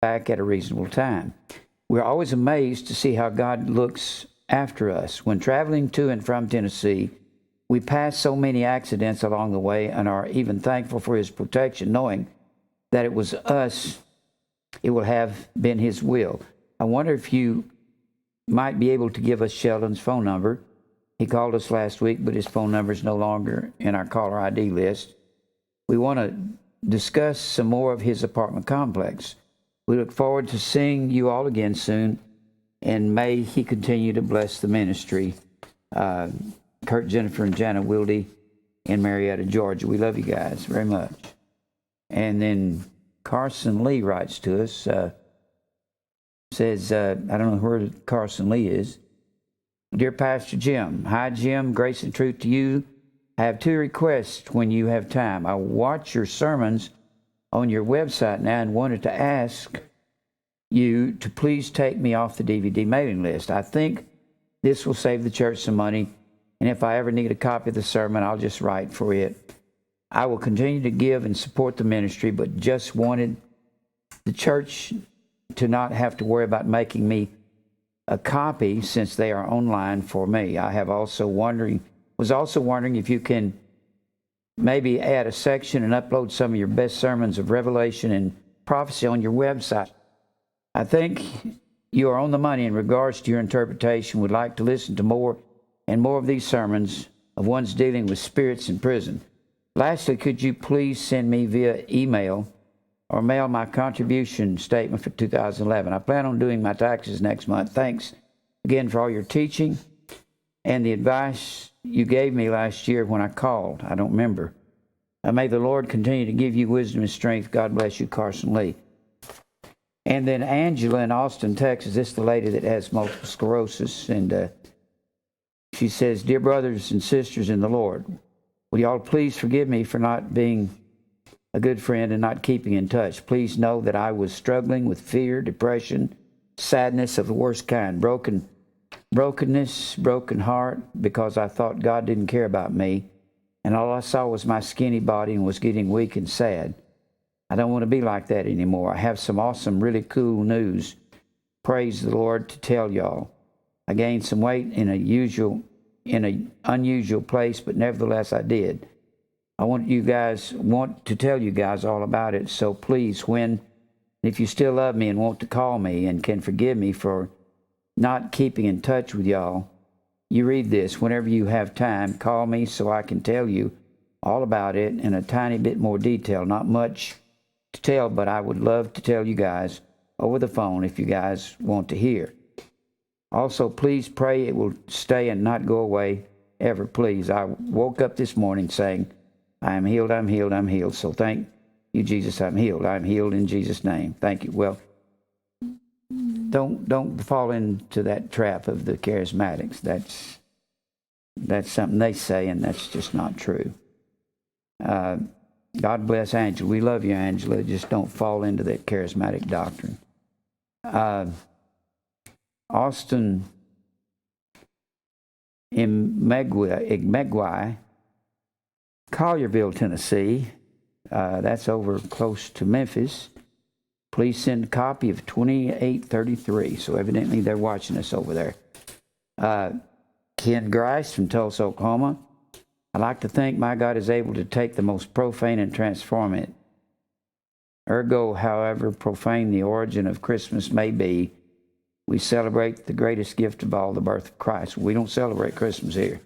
back at a reasonable time. We're always amazed to see how God looks after us. When traveling to and from Tennessee, we pass so many accidents along the way and are even thankful for His protection, knowing that it was us, it will have been His will. I wonder if you might be able to give us Sheldon's phone number. He called us last week, but his phone number is no longer in our caller ID list. We want to discuss some more of his apartment complex. We look forward to seeing you all again soon, and may He continue to bless the ministry. Kurt, Jennifer, and Jana Wilde in Marietta, Georgia. We love you guys very much. And then Carson Lee writes to us, says, I don't know where Carson Lee is. Dear Pastor Jim, hi Jim, grace and truth to you. I have 2 requests when you have time. I watch your sermons on your website now and wanted to ask you to please take me off the DVD mailing list. I think this will save the church some money, and if I ever need a copy of the sermon, I'll just write for it. I will continue to give and support the ministry, but just wanted the church to not have to worry about making me a copy since they are online for me. I was also wondering if you can maybe add a section and upload some of your best sermons of Revelation and prophecy on your website. I think you are on the money in regards to your interpretation. Would like to listen to more and more of these sermons of ones dealing with spirits in prison. Lastly, could you please send me via email or mail my contribution statement for 2011? I plan on doing my taxes next month. Thanks again for all your teaching and the advice you gave me last year when I called. I don't remember. May the Lord continue to give you wisdom and strength. God bless you, Carson Lee. And then Angela in Austin, Texas. This is the lady that has multiple sclerosis. And she says, Dear brothers and sisters in the Lord, will y'all please forgive me for not being a good friend and not keeping in touch. Please know that I was struggling with fear, depression, sadness of the worst kind, brokenness, broken heart, because I thought God didn't care about me, and all I saw was my skinny body and was getting weak and sad. I don't want to be like that anymore. I have some awesome, really cool news. Praise the Lord to tell y'all. I gained some weight in an unusual place, but nevertheless I did. I want to tell you guys all about it. So please, if you still love me and want to call me and can forgive me for not keeping in touch with y'all, you read this. Whenever you have time, call me so I can tell you all about it in a tiny bit more detail. Not much to tell, but I would love to tell you guys over the phone if you guys want to hear. Also, please pray it will stay and not go away ever, please. I woke up this morning saying, I am healed, I'm healed, I'm healed. So thank you, Jesus, I'm healed. I'm healed in Jesus' name. Thank you. Well, don't fall into that trap of the charismatics. That's something they say, and that's just not true. God bless Angela. We love you, Angela. Just don't fall into that charismatic doctrine. Austin in Megwai, Collierville, Tennessee. That's over close to Memphis. Please send a copy of 2833. So evidently they're watching us over there. Ken Grice from Tulsa, Oklahoma. I'd like to think my God is able to take the most profane and transform it. Ergo, however profane the origin of Christmas may be, we celebrate the greatest gift of all, the birth of Christ. We don't celebrate Christmas here.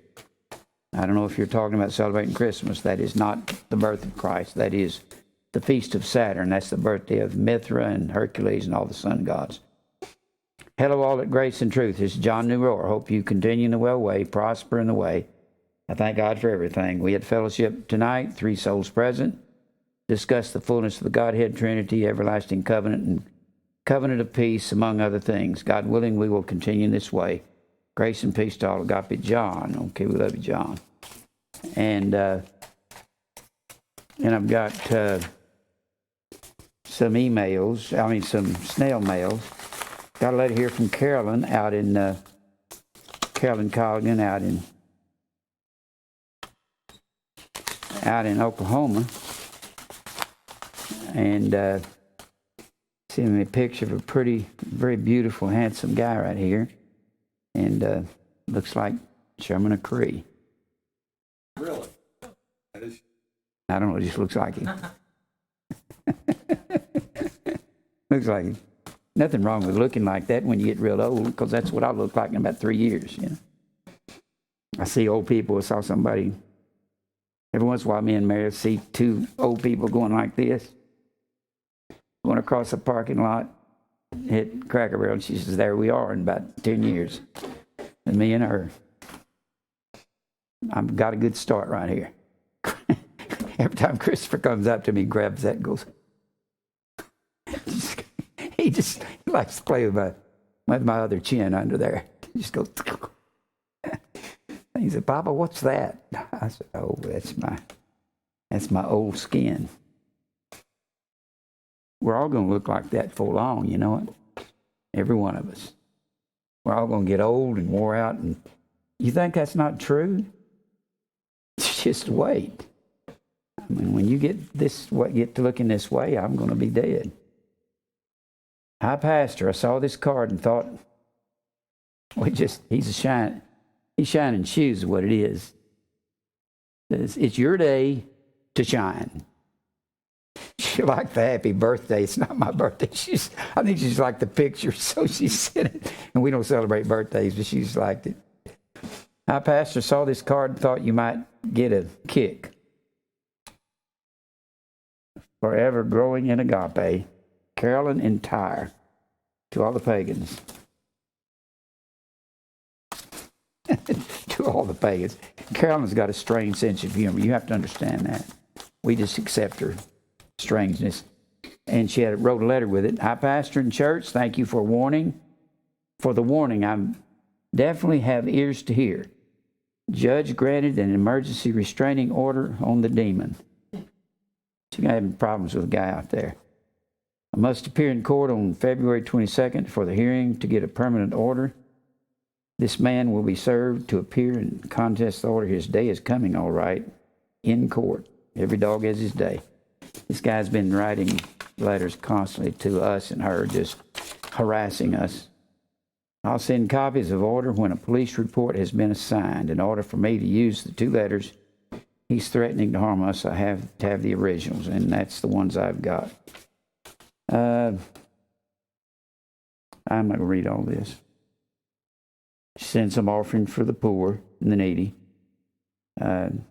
I don't know if you're talking about celebrating Christmas. That is not the birth of Christ. That is the feast of Saturn. That's the birthday of Mithra and Hercules and all the sun gods. Hello all at Grace and Truth. This is John New Roar. Hope you continue in the well way, prosper in the way. I thank God for everything. We had fellowship tonight, 3 souls present. Discussed the fullness of the Godhead Trinity, everlasting covenant, and covenant of peace, among other things. God willing, we will continue in this way. Grace and peace to all. Agape John. Okay, we love you, John. And I've got some snail mails. Got a letter here from Carolyn out in Carolyn Colligan out in Oklahoma, and sent me a picture of a pretty, very beautiful, handsome guy right here. And looks like Sherman McCree. Really? That is... I don't know, it just looks like him. Looks like him. Nothing wrong with looking like that when you get real old, because that's what I look like in about 3 years. You know, I see old people. I saw somebody every once in a while. Me and Mary see two old people going like this, going across the parking lot, hit Cracker Barrel. And she says, "There we are in about 10 years." And me and her, I've got a good start right here. Every time Christopher comes up to me, grabs that, and goes. He likes to play with my other chin under there. He just goes. And he said, "Papa, what's that?" I said, "Oh, that's my old skin." We're all going to look like that for long, you know it? Every one of us. We're all going to get old and wore out. And you think that's not true? Just wait. I mean, when you get to looking this way, I'm going to be dead. Hi, Pastor. I saw this card and thought, he's shining shoes is what it is. It's your day to shine. She liked the happy birthday. It's not my birthday. I think she's liked the picture, so she sent it. And we don't celebrate birthdays, but she's liked it. Hi, Pastor. Saw this card and thought you might get a kick. Forever growing in agape. Carolyn and Tyre, to all the pagans. To all the pagans. Carolyn's got a strange sense of humor. You have to understand that. We just accept her strangeness. And she wrote a letter with it. Hi, Pastor and church, thank you for warning. For the warning, I definitely have ears to hear. Judge granted an emergency restraining order on the demon. She's having problems with a guy out there. I must appear in court on February 22nd for the hearing to get a permanent order. This man will be served to appear and contest the order. His day is coming, all right, in court. Every dog has his day. This guy's been writing letters constantly to us and her, just harassing us. I'll send copies of order when a police report has been assigned. In order for me to use the 2 letters he's threatening to harm us, I have to have the originals, and that's the ones I've got. I'm not going to read all this. Send some offering for the poor and the needy. And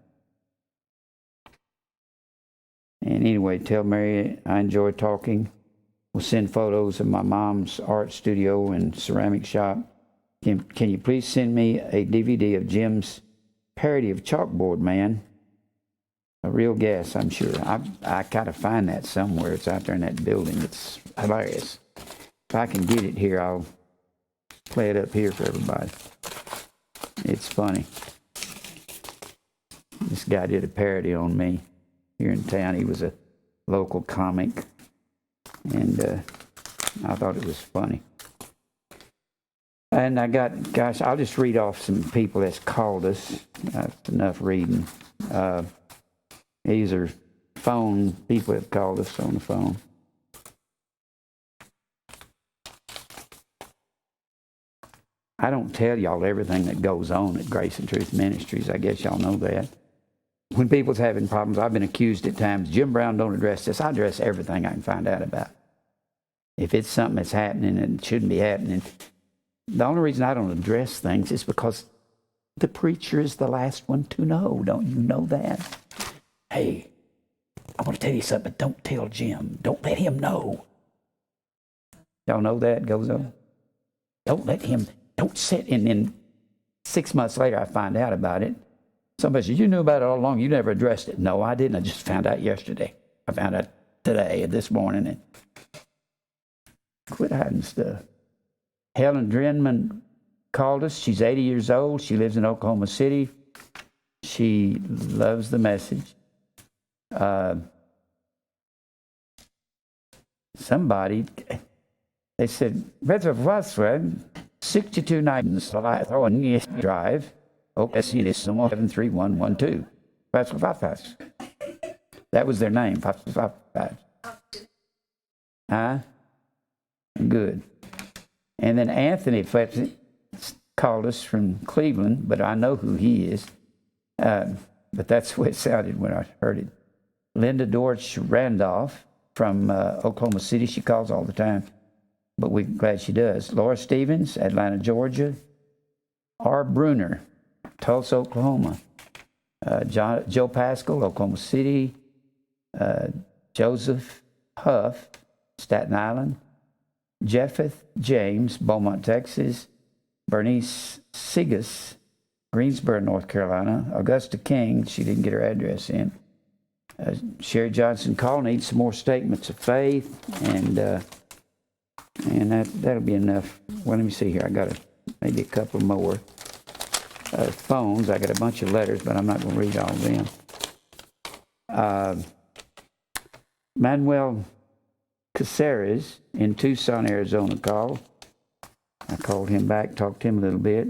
anyway, tell Mary I enjoy talking. We'll send photos of my mom's art studio and ceramic shop. Can you please send me a DVD of Jim's parody of Chalkboard Man? A real guess, I'm sure. I gotta find that somewhere. It's out there in that building. It's hilarious. If I can get it here, I'll play it up here for everybody. It's funny. This guy did a parody on me here in town. He was a local comic, and I thought it was funny. And I'll just read off some people that's called us. That's enough reading. These are phone people that have called us on the phone. I don't tell y'all everything that goes on at Grace and Truth Ministries. I guess y'all know that. When people's having problems, I've been accused at times, Jim Brown don't address this. I address everything I can find out about. If it's something that's happening and shouldn't be happening, the only reason I don't address things is because the preacher is the last one to know. Don't you know that? Hey, I want to tell you something, but don't tell Jim. Don't let him know. Y'all know that goes on? Don't sit, and then 6 months later I find out about it. Somebody says, you knew about it all along, you never addressed it. No, I didn't. I just found out yesterday. I found out today, this morning. And quit hiding stuff. Helen Drenman called us. She's 80 years old. She lives in Oklahoma City. She loves the message. Somebody, they said, Brother Vaswed, 62 nights on Yes Drive, OSC 73112. That was their name, 555. Huh? Good. And then Anthony called us from Cleveland, but I know who he is. But that's the way it sounded when I heard it. Linda Dortch Randolph from Oklahoma City. She calls all the time, but we're glad she does. Laura Stevens, Atlanta, Georgia. R. Bruner, Tulsa, Oklahoma. Joe Pascal, Oklahoma City. Joseph Huff, Staten Island. Jeffeth James, Beaumont, Texas. Bernice Sigas, Greensboro, North Carolina. Augusta King, she didn't get her address in. Sherry Johnson Call needs some more statements of faith, and that'll be enough. Well, let me see here. I got maybe a couple more phones. I got a bunch of letters, but I'm not going to read all of them. Manuel Caceres in Tucson, Arizona called. I called him back, talked to him a little bit.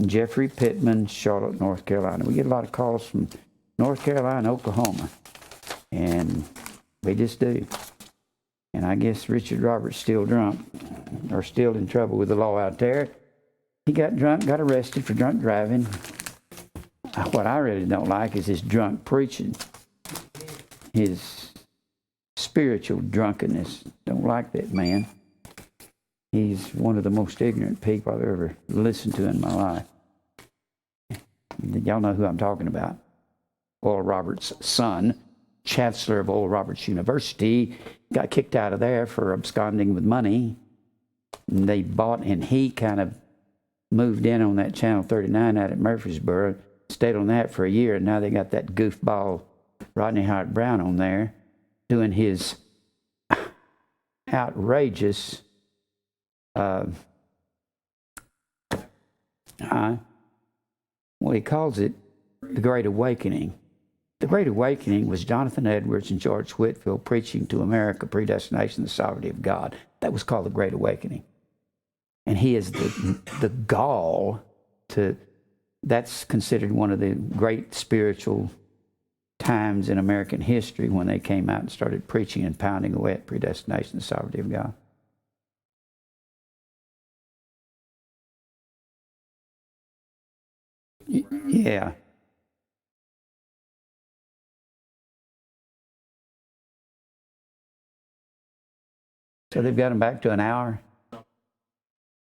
Jeffrey Pittman, Charlotte, North Carolina. We get a lot of calls from North Carolina, Oklahoma, and we just do. And I guess Richard Roberts still drunk, or still in trouble with the law out there. He got drunk, got arrested for drunk driving. What I really don't like is his drunk preaching, his spiritual drunkenness. Don't like that man. He's one of the most ignorant people I've ever listened to in my life. Y'all know who I'm talking about. Oral Roberts' son, chancellor of Oral Roberts University, got kicked out of there for absconding with money. And they bought, and he kind of moved in on that Channel 39 out at Murfreesboro, stayed on that for a year, and now they got that goofball Rodney Howard Brown on there doing his outrageous well, he calls it the Great Awakening. The Great Awakening was Jonathan Edwards and George Whitefield preaching to America predestination, the sovereignty of God. That was called the Great Awakening. And he is the gall to, that's considered one of the great spiritual times in American history when they came out and started preaching and pounding away at predestination, the sovereignty of God. Yeah. So they've got him back to an hour.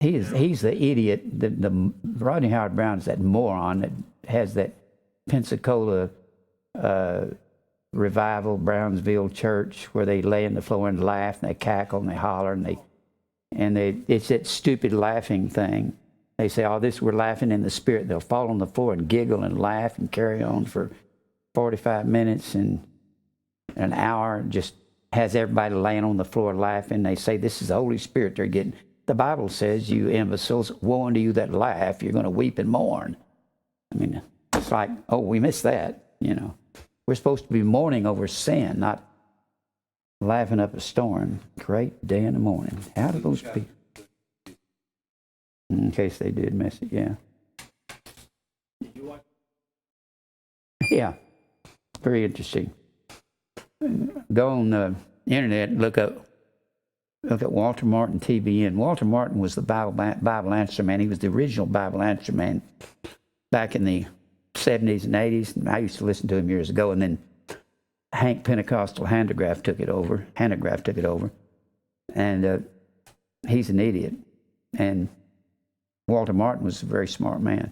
He's the idiot. The Rodney Howard Brown is that moron that has that Pensacola revival, Brownsville church, where they lay on the floor and laugh and they cackle and they holler and they it's that stupid laughing thing. They say, "Oh, we're laughing in the spirit." They'll fall on the floor and giggle and laugh and carry on for 45 minutes and an hour. Just has everybody laying on the floor laughing. They say this is the Holy Spirit they're getting. The Bible says, "You imbeciles, woe unto you that laugh. You're going to weep and mourn." I mean, it's like, oh, we missed that. You know, we're supposed to be mourning over sin, not laughing up a storm. Great day in the morning. How do those people? In case they did miss it, yeah. Yeah, very interesting. Go on the internet, look at Walter Martin TBN. Walter Martin was the Bible Answer Man. He was the original Bible Answer Man back in the 70s and 80s. And I used to listen to him years ago, and then Hank Pentecostal Hanegraaff took it over. And he's an idiot. And Walter Martin was a very smart man.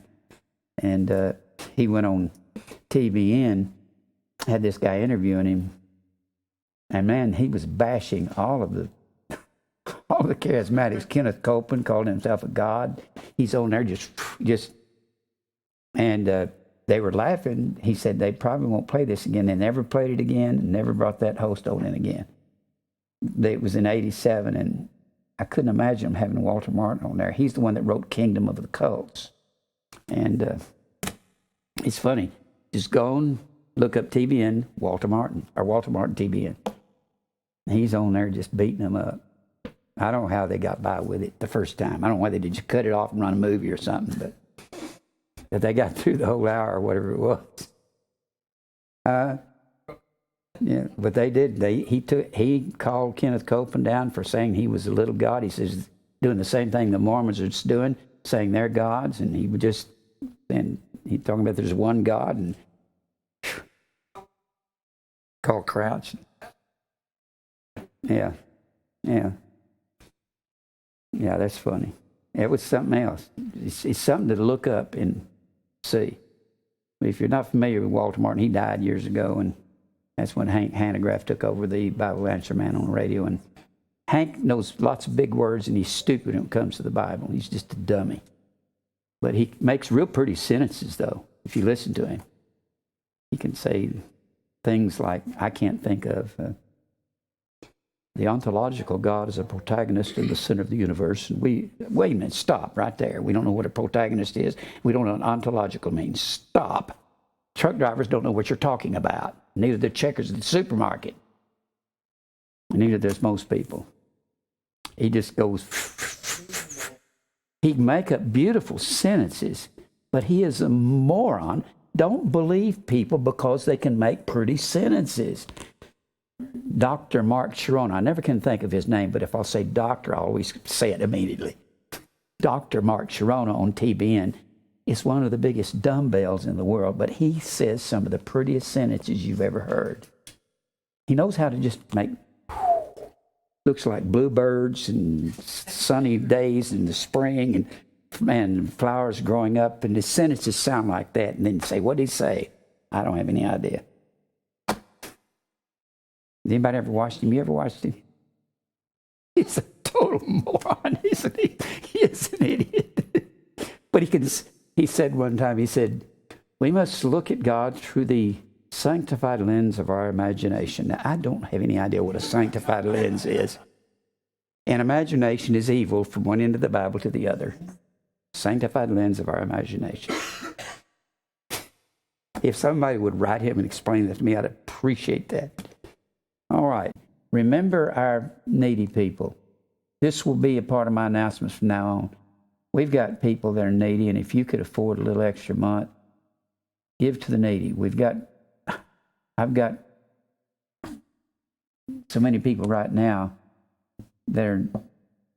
And he went on TBN, had this guy interviewing him. And man, he was bashing all the charismatics. Kenneth Copeland called himself a god. He's on there just and they were laughing. He said they probably won't play this again. They never played it again, and never brought that host on in again. It was in 87, and I couldn't imagine him having Walter Martin on there. He's the one that wrote Kingdom of the Cults. And it's funny. Just go and look up TBN, Walter Martin TBN. He's on there just beating them up. I don't know how they got by with it the first time. I don't know whether they just cut it off and run a movie or something, but they got through the whole hour or whatever it was. Yeah, but they did. He called Kenneth Copeland down for saying he was a little god. He says doing the same thing the Mormons are doing, saying they're gods, and he would just and he talking about there's one God and called Crouch. Yeah, that's funny. It was something else. It's something to look up and see. If you're not familiar with Walter Martin, he died years ago, and that's when Hank Hanegraaff took over the Bible Answer Man on the radio. And Hank knows lots of big words, and he's stupid when it comes to the Bible. He's just a dummy. But he makes real pretty sentences, though, if you listen to him. He can say things like, I can't think of, the ontological God is a protagonist in the center of the universe. And wait a minute, stop right there. We don't know what a protagonist is. We don't know what ontological means. Stop. Truck drivers don't know what you're talking about. Neither do checkers at the supermarket. Neither does most people. He just goes. He can make up beautiful sentences, but he is a moron. Don't believe people because they can make pretty sentences. Dr. Mark Sharona, I never can think of his name, but if I'll say doctor, I always say it immediately. Dr. Mark Sharona on TBN is one of the biggest dumbbells in the world, but he says some of the prettiest sentences you've ever heard. He knows how to just make, looks like bluebirds and sunny days in the spring and flowers growing up, and his sentences sound like that, and then say, what did he say? I don't have any idea. Anybody ever watched him? You ever watched him? He's a total moron, isn't he? He is an idiot. But he said one time, he said, we must look at God through the sanctified lens of our imagination. Now, I don't have any idea what a sanctified lens is. And imagination is evil from one end of the Bible to the other. Sanctified lens of our imagination. If somebody would write him and explain that to me, I'd appreciate that. All right. Remember our needy people. This will be a part of my announcements from now on. We've got people that are needy, and if you could afford a little extra month, give to the needy. I've got so many people right now, they're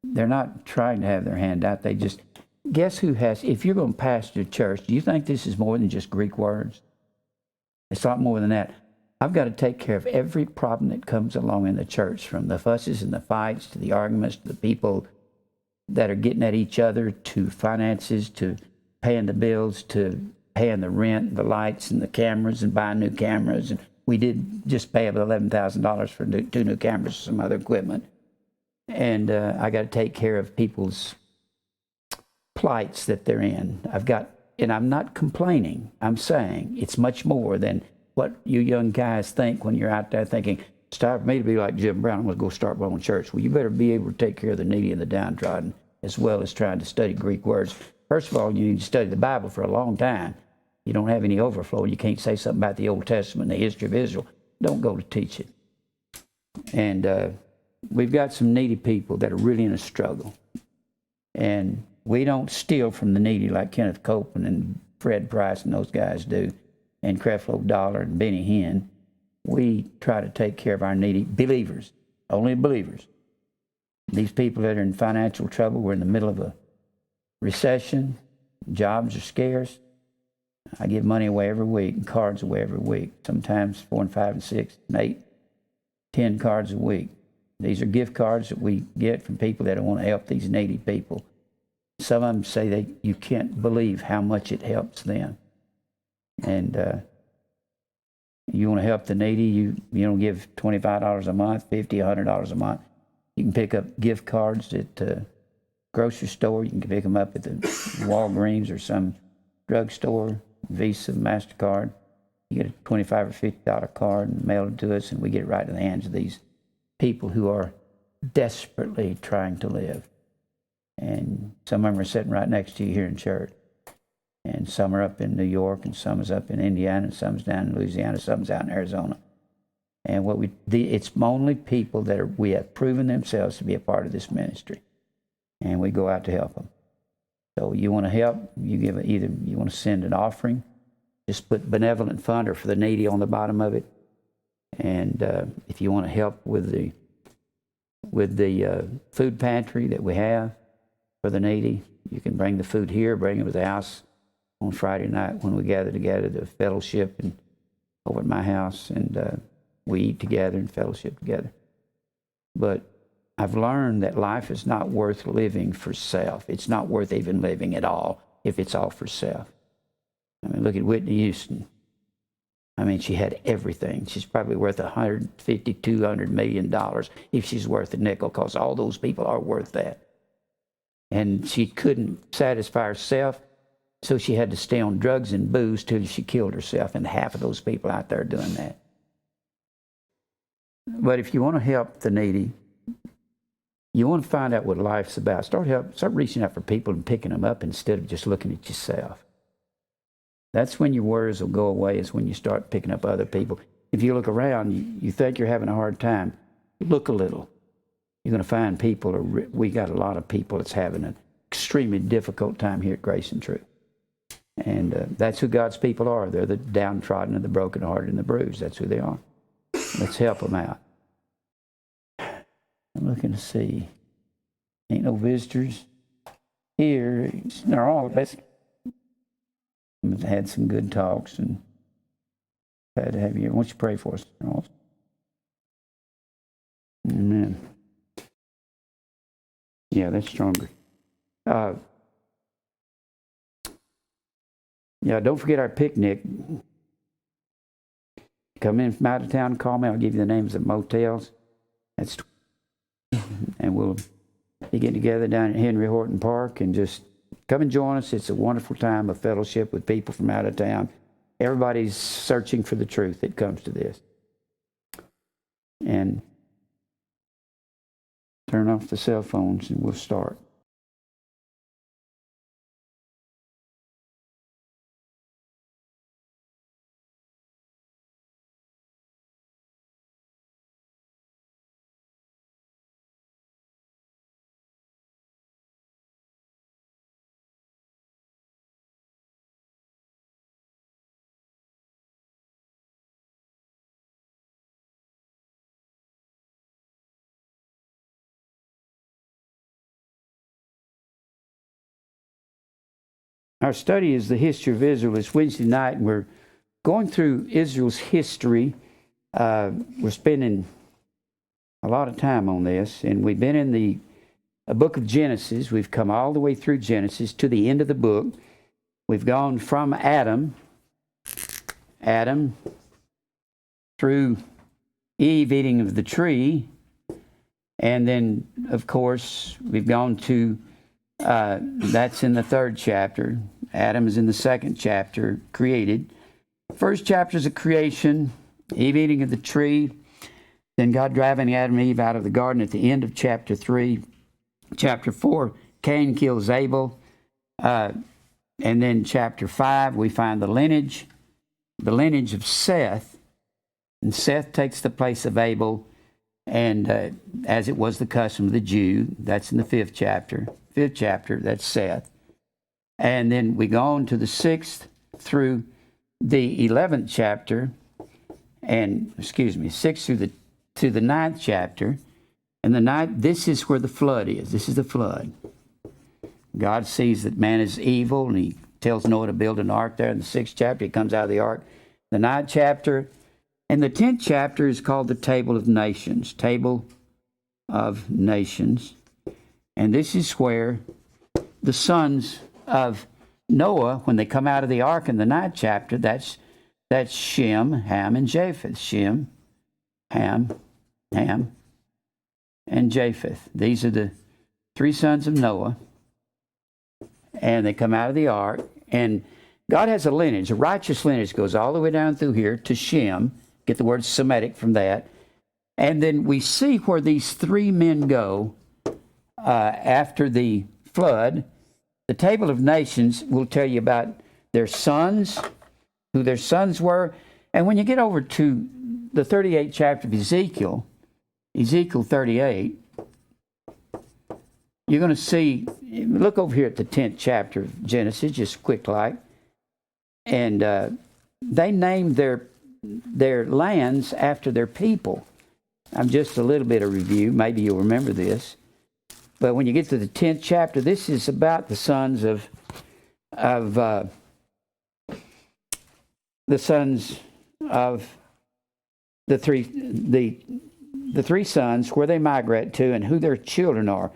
not trying to have their hand out. They just, guess who has, if you're going to pastor a church, do you think this is more than just Greek words? It's a lot more than that. I've got to take care of every problem that comes along in the church, from the fusses and the fights to the arguments to the people that are getting at each other, to finances, to paying the bills, to paying the rent, the lights and the cameras, and buying new cameras. And we did just pay about $11,000 for two new cameras and some other equipment. And I got to take care of people's plights that they're in. And I'm not complaining. I'm saying it's much more than what you young guys think when you're out there thinking, it's time for me to be like Jim Brown. I'm going to go start my own church. Well, you better be able to take care of the needy and the downtrodden, as well as trying to study Greek words. First of all, you need to study the Bible for a long time. You don't have any overflow. You can't say something about the Old Testament and the history of Israel. Don't go to teach it. And we've got some needy people that are really in a struggle. And we don't steal from the needy like Kenneth Copeland and Fred Price and those guys do, and Creflo Dollar and Benny Hinn. We try to take care of our needy believers, only believers. These people that are in financial trouble, we're in the middle of a recession, jobs are scarce. I give money away every week and cards away every week, sometimes 4 and 5 and 6 and 8, 10 cards a week. These are gift cards that we get from people that want to help these needy people. Some of them say you can't believe how much it helps them. And you want to help the needy, you don't give $25 a month, $50, $100 a month. You can pick up gift cards at the grocery store. You can pick them up at the Walgreens or some drugstore, Visa, MasterCard. You get a $25 or $50 card and mail it to us, and we get it right in the hands of these people who are desperately trying to live. And some of them are sitting right next to you here in church. And some are up in New York, and some is up in Indiana, and some's down in Louisiana, some's out in Arizona. And it's only people that we have proven themselves to be a part of this ministry. And we go out to help them. So you want to help, you want to send an offering, just put benevolent funder for the needy on the bottom of it. And if you want to help with the food pantry that we have for the needy, you can bring the food here, bring it to the house on Friday night when we gather together to fellowship and over at my house, and we eat together and fellowship together. But I've learned that life is not worth living for self. It's not worth even living at all if it's all for self. I mean, look at Whitney Houston. I mean, she had everything. She's probably worth $150, $200 million if she's worth a nickel, because all those people are worth that. And she couldn't satisfy herself, so she had to stay on drugs and booze till she killed herself, and half of those people out there doing that. But if you want to help the needy, you want to find out what life's about, start reaching out for people and picking them up instead of just looking at yourself. That's when your worries will go away, is when you start picking up other people. If you look around, you think you're having a hard time, look a little. You're going to find people, we got a lot of people that's having an extremely difficult time here at Grace and Truth. And that's who God's people are. They're the downtrodden and the brokenhearted and the bruised. That's who they are. Let's help them out. I'm looking to see. Ain't no visitors here. They're all basically. We've had some good talks, and glad to have you here. Why don't you pray for us, Charles? Amen. Yeah, that's stronger. Yeah, don't forget our picnic. Come in from out of town, call me. I'll give you the names of motels. And we'll be getting together down at Henry Horton Park, and just come and join us. It's a wonderful time of fellowship with people from out of town. Everybody's searching for the truth that comes to this. And turn off the cell phones and we'll start. Our study is the history of Israel. It's Wednesday night, and we're going through Israel's history. We're spending a lot of time on this, and we've been in the book of Genesis. We've come all the way through Genesis to the end of the book. We've gone from Adam through Eve eating of the tree, and then, of course, we've gone to that's in the 3rd chapter. Adam is in the 2nd chapter, created. First chapter is a creation, Eve eating of the tree, then God driving Adam and Eve out of the garden at the end of chapter 3. Chapter 4, Cain kills Abel. And then chapter 5, we find the lineage of Seth. And Seth takes the place of Abel, and as it was the custom of the Jew, that's in the 5th chapter. 5th chapter, that's Seth. And then we go on to the 6th through the 11th chapter, and 6th to the 9th chapter. And the 9th, this is where the flood is. This is the flood. God sees that man is evil, and he tells Noah to build an ark there. In the 6th chapter, he comes out of the ark. The 9th chapter, and the 10th chapter is called the Table of Nations. Table of Nations. And this is where the sons of Noah, when they come out of the ark in the 9th chapter, that's Shem, Ham, and Japheth. Shem, Ham, and Japheth. These are the 3 sons of Noah. And they come out of the ark. And God has a lineage, a righteous lineage, goes all the way down through here to Shem. Get the word Semitic from that. And then we see where these 3 men go after the flood. The Table of Nations will tell you about their sons, who their sons were. And when you get over to the 38th chapter of Ezekiel 38, you're going to see, look over here at the 10th chapter of Genesis, just quick like. And they named their their lands after their people. I'm just a little bit of review. Maybe you'll remember this. But when you get to the 10th chapter, this is about the sons of the three sons, where they migrate to, and who their children are.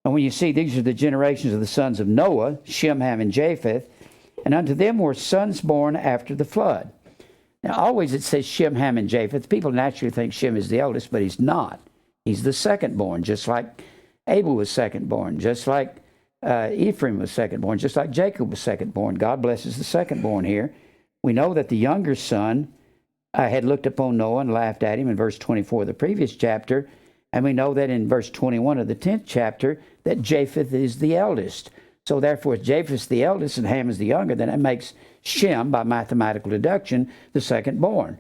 And when you see these are the generations of the sons of Noah, Shem, Ham, and Japheth, and unto them were sons born after the flood. Now, always it says Shem, Ham, and Japheth. People naturally think Shem is the eldest, but he's not. He's the second-born, just like Abel was second-born, just like Ephraim was second-born, just like Jacob was second-born. God blesses the second-born here. We know that the younger son had looked upon Noah and laughed at him in verse 24 of the previous chapter. And we know that in verse 21 of the 10th chapter that Japheth is the eldest. So therefore, if Japheth's the eldest and Ham is the younger, then it makes Shem, by mathematical deduction, the second-born.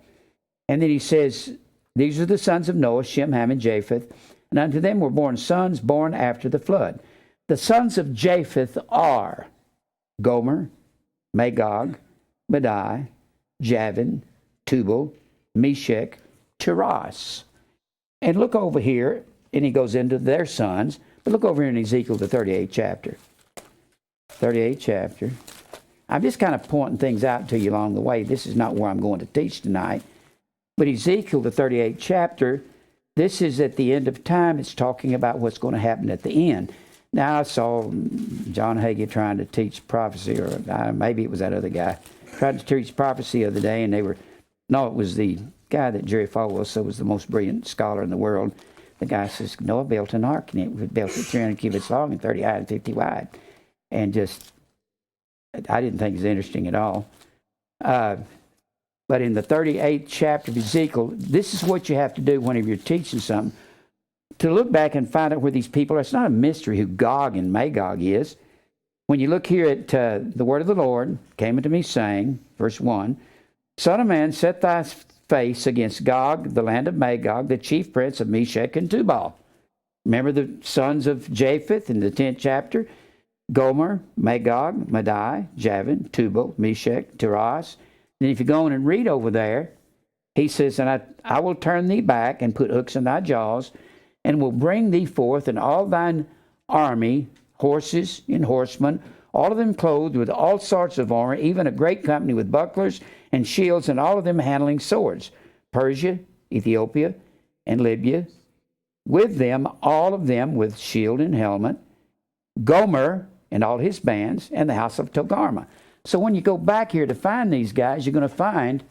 And then he says, these are the sons of Noah, Shem, Ham, and Japheth. And unto them were born sons born after the flood. The sons of Japheth are Gomer, Magog, Madai, Javan, Tubal, Meshech, Tiras. And look over here, and he goes into their sons. But look over here in Ezekiel, the 38th chapter. 38th chapter. I'm just kind of pointing things out to you along the way. This is not where I'm going to teach tonight. But Ezekiel, the 38th chapter, this is at the end of time. It's talking about what's going to happen at the end. Now, I saw John Hagee trying to teach prophecy, or maybe it was that other guy, tried to teach prophecy the other day, and it was the guy that Jerry Falwell said was the most brilliant scholar in the world. The guy says, Noah built an ark, and it built it 300 cubits long and 30 high and 50 wide. And just, I didn't think it was interesting at all. But in the 38th chapter of Ezekiel, this is what you have to do whenever you're teaching something, to look back and find out where these people are. It's not a mystery who Gog and Magog is. When you look here at the word of the Lord came unto me, saying, verse 1, Son of man, set thy face against Gog, the land of Magog, the chief prince of Meshech and Tubal. Remember the sons of Japheth in the 10th chapter? Gomer, Magog, Madai, Javan, Tubal, Meshech, Tiras. And if you go on and read over there, he says, And I will turn thee back and put hooks in thy jaws, and will bring thee forth and all thine army, horses and horsemen, all of them clothed with all sorts of armor, even a great company with bucklers and shields, and all of them handling swords. Persia, Ethiopia, and Libya, with them, all of them with shield and helmet. Gomer and all his bands, and the house of Togarmah. So when you go back here to find these guys, you're going to find,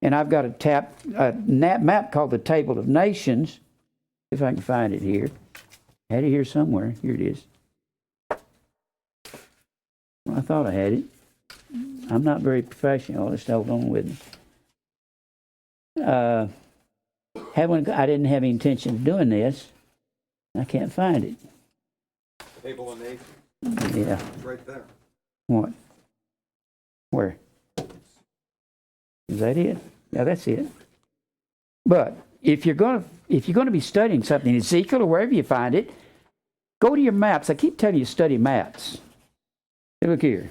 and I've got a map called the Table of Nations, if I can find it here. I had it here somewhere. Here it is. Well, I thought I had it. I'm not very professional. Just hold on with me. I didn't have any intention of doing this. I can't find it. Table of Nations. Yeah. It's right there. What? Where? Is that it? Yeah, that's it. But if you're going to be studying something in Ezekiel or wherever you find it, go to your maps. I keep telling you to study maps. Hey, look here.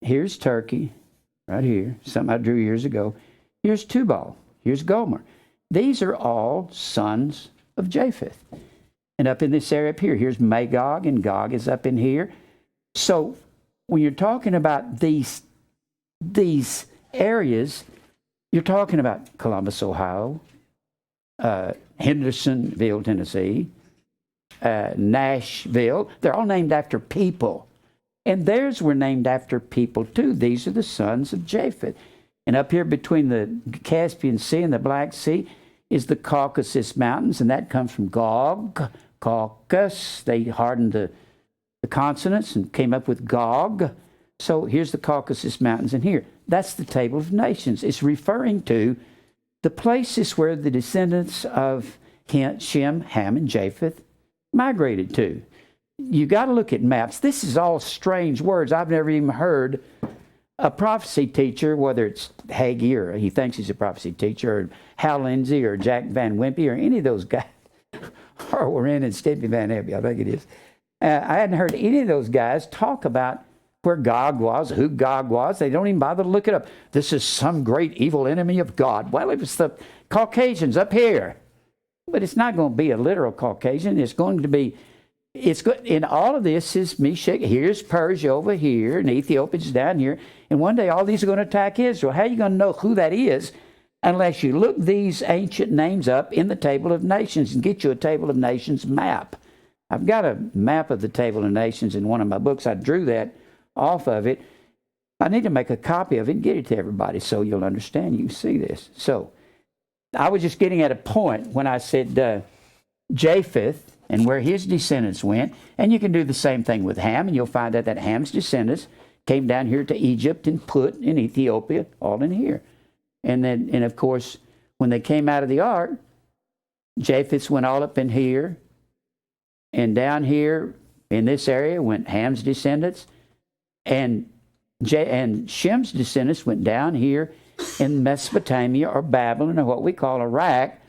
Here's Turkey, right here. Something I drew years ago. Here's Tubal. Here's Gomer. These are all sons of Japheth. And up in this area up here, here's Magog, and Gog is up in here. So when you're talking about these areas, you're talking about Columbus, Ohio, Hendersonville, Tennessee, Nashville. They're all named after people. And theirs were named after people too. These are the sons of Japheth. And up here between the Caspian Sea and the Black Sea is the Caucasus Mountains, and that comes from Gog, Caucus. They hardened the consonants and came up with Gog. So here's the Caucasus Mountains in here. That's the Table of Nations. It's referring to the places where the descendants of Shem, Ham, and Japheth migrated to. You got to look at maps. This is all strange words. I've never even heard a prophecy teacher, whether it's Hagee or he thinks he's a prophecy teacher, or Hal Lindsey or Jack Van Wimpy or any of those guys, or Warren and Stimpy Van Ebby, I think it is. I hadn't heard any of those guys talk about where Gog was, who Gog was. They don't even bother to look it up. This is some great evil enemy of God. Well, it was the Caucasians up here. But it's not going to be a literal Caucasian. It's going to be, in all of this is Meshach. Here's Persia over here, and Ethiopia's down here. And one day all these are going to attack Israel. How are you going to know who that is unless you look these ancient names up in the Table of Nations and get you a Table of Nations map? I've got a map of the Table of Nations in one of my books. I drew that off of it. I need to make a copy of it and get it to everybody so you'll understand. You can see this. So I was just getting at a point when I said Japheth and where his descendants went. And you can do the same thing with Ham, and you'll find out that Ham's descendants came down here to Egypt and Put in Ethiopia, all in here. And of course, when they came out of the ark, Japheth's went all up in here. And down here in this area went Ham's descendants. And Shem's descendants went down here in Mesopotamia or Babylon or what we call Iraq.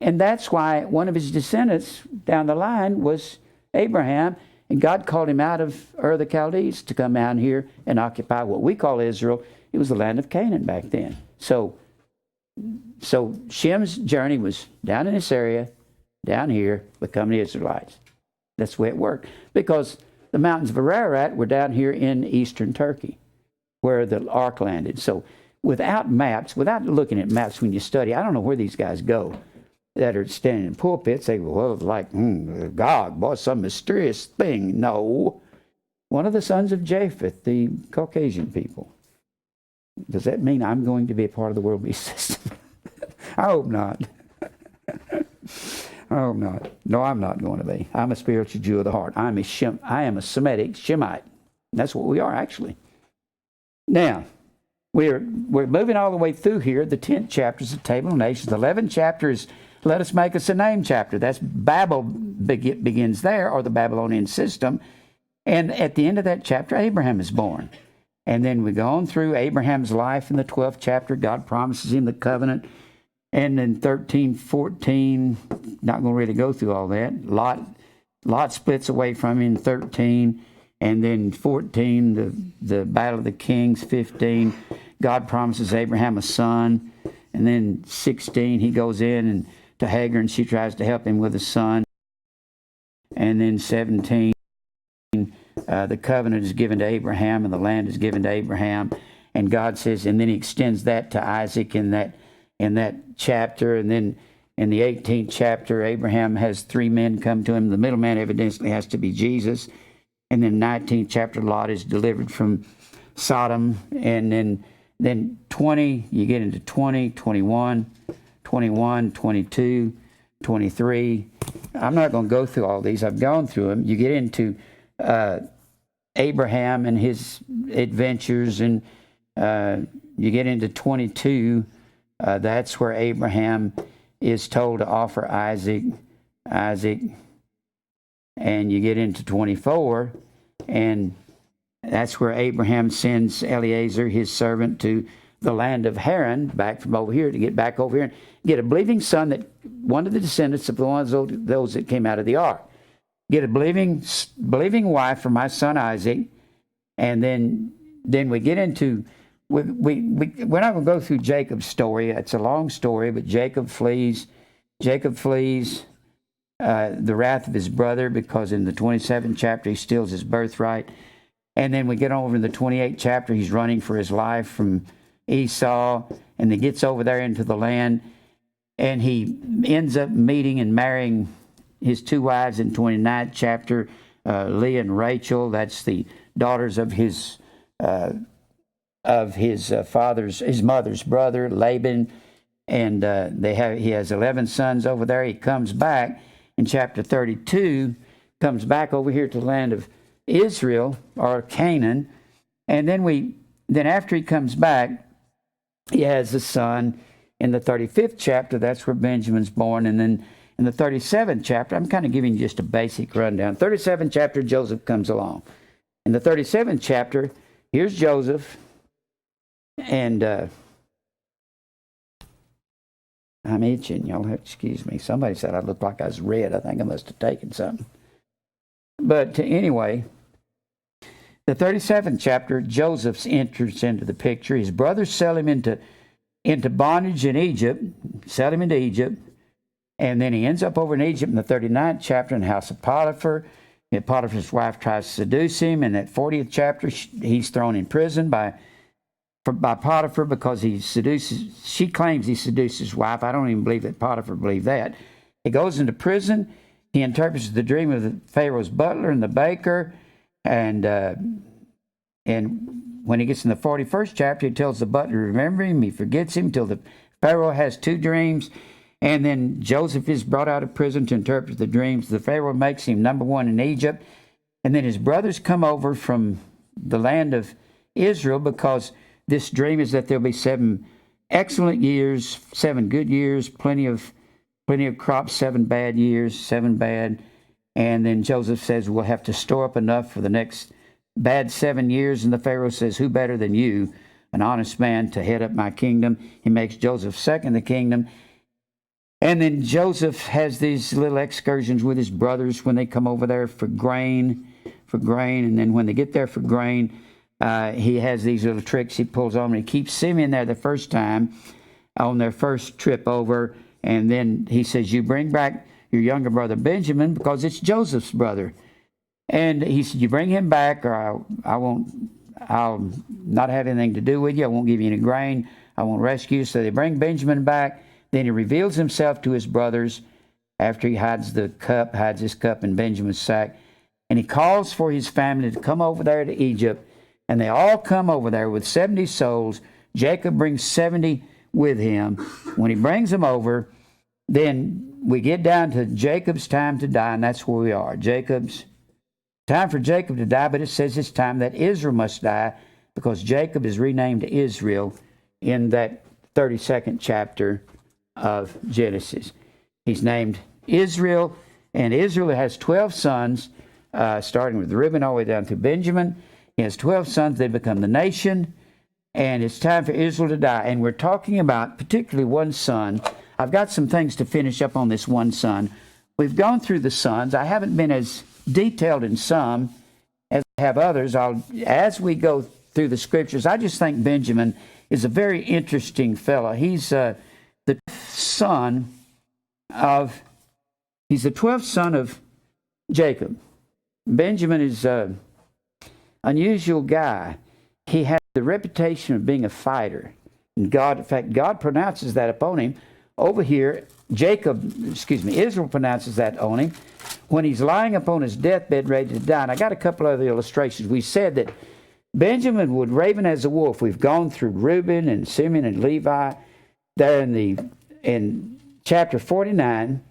And that's why one of his descendants down the line was Abraham. And God called him out of Ur of the Chaldees to come down here and occupy what we call Israel. It was the land of Canaan back then. So Shem's journey was down in this area, down here, becoming Israelites. That's the way it worked. Because the mountains of Ararat were down here in eastern Turkey, where the ark landed. So without maps, without looking at maps when you study, I don't know where these guys go that are standing in pulpits. They go, well, like, Gog, boy, some mysterious thing. No. One of the sons of Japheth, the Caucasian people. Does that mean I'm going to be a part of the world beast system? I hope not. I hope not. No, I'm not going to be. I'm a spiritual Jew of the heart. I am a Semitic Shemite. That's what we are, actually. Now, we're moving all the way through here. The 10th chapter is the Table of Nations. The 11th chapter is Let Us Make Us a Name chapter. That's Babel begins there, or the Babylonian system. And at the end of that chapter, Abraham is born. And then we go on through Abraham's life in the 12th chapter. God promises him the covenant. And then 13, 14, not going to really go through all that. Lot splits away from him in 13. And then 14, the Battle of the Kings. 15, God promises Abraham a son. And then 16, he goes in to Hagar, and she tries to help him with a son. And then 17, the covenant is given to Abraham, and the land is given to Abraham. And God says, and then he extends that to Isaac in that chapter. And then in the 18th chapter, Abraham has 3 men come to him. The middle man evidently has to be Jesus. And then 19th chapter, Lot is delivered from Sodom. And then 20, you get into 20, 21, 22, 23. I'm not going to go through all these. I've gone through them. You get into Abraham and his adventures, and you get into 22. That's where Abraham is told to offer Isaac. And you get into 24, and that's where Abraham sends Eliezer, his servant, to the land of Haran, back from over here, to get back over here and get a believing son, that one of the descendants of those that came out of the ark. Get a believing wife for my son Isaac. And then we get into, we're not going to go through Jacob's story. It's a long story, but Jacob flees the wrath of his brother, because in the 27th chapter he steals his birthright. And then we get over in the 28th chapter, he's running for his life from Esau, and he gets over there into the land, and he ends up meeting and marrying his 2 wives in 29th chapter, Leah and Rachel. That's the daughters of his mother's brother, Laban. And he has 11 sons over there. He comes back in chapter 32, comes back over here to the land of Israel, or Canaan. And then after he comes back, he has a son in the 35th chapter. That's where Benjamin's born. And then in the 37th chapter, I'm kind of giving you just a basic rundown. 37th chapter, Joseph comes along. In the 37th chapter, here's Joseph. And I'm itching. Y'all have to excuse me. Somebody said I looked like I was red. I think I must have taken something. But anyway, The 37th chapter, Joseph enters into the picture. His brothers sell him into bondage in Egypt, sell him into Egypt, and then he ends up over in Egypt in the 39th chapter in the house of Potiphar. And Potiphar's wife tries to seduce him. In that 40th chapter, he's thrown in prison by Potiphar because she claims he seduced his wife. I don't even believe that Potiphar believed that. He goes into prison. He interprets the dream of the Pharaoh's butler and the baker. And when he gets in the 41st chapter, he tells the butler to remember him. He forgets him till the Pharaoh has two dreams. And then Joseph is brought out of prison to interpret the dreams. The Pharaoh makes him number one in Egypt. And then his brothers come over from the land of Israel because this dream is that there'll be 7 excellent years, 7 good years, plenty of crops, 7 bad years, 7 bad. And then Joseph says, we'll have to store up enough for the next bad 7 years. And the Pharaoh says, who better than you, an honest man, to head up my kingdom? He makes Joseph second in the kingdom. And then Joseph has these little excursions with his brothers when they come over there for grain. And then when they get there for grain, he has these little tricks he pulls on them. He keeps Simeon there the first time on their first trip over. And then he says, you bring back your younger brother Benjamin because it's Joseph's brother. And he said, you bring him back or I'll not have anything to do with you. I won't give you any grain. I won't rescue you. So they bring Benjamin back. Then he reveals himself to his brothers after he hides his cup in Benjamin's sack. And he calls for his family to come over there to Egypt. And they all come over there with 70 souls. Jacob brings 70 with him. When he brings them over, then we get down to Jacob's time to die, and that's where we are. Time for Jacob to die, but it says it's time that Israel must die because Jacob is renamed Israel in that 32nd chapter of Genesis. He's named Israel, and Israel has 12 sons, starting with Reuben all the way down to Benjamin. He has 12 sons. They become the nation, and it's time for Israel to die. And we're talking about particularly one son. I've got some things to finish up on this one son. We've gone through the sons. I haven't been as detailed in some as I have others. As we go through the scriptures, I just think Benjamin is a very interesting fellow. He's the 12th son of Jacob. Benjamin is an unusual guy. He has the reputation of being a fighter. And in fact, God pronounces that upon him. Over here, Israel pronounces that on him when he's lying upon his deathbed ready to die. And I got a couple other illustrations. We said that Benjamin would raven as a wolf. We've gone through Reuben and Simeon and Levi there in chapter 49.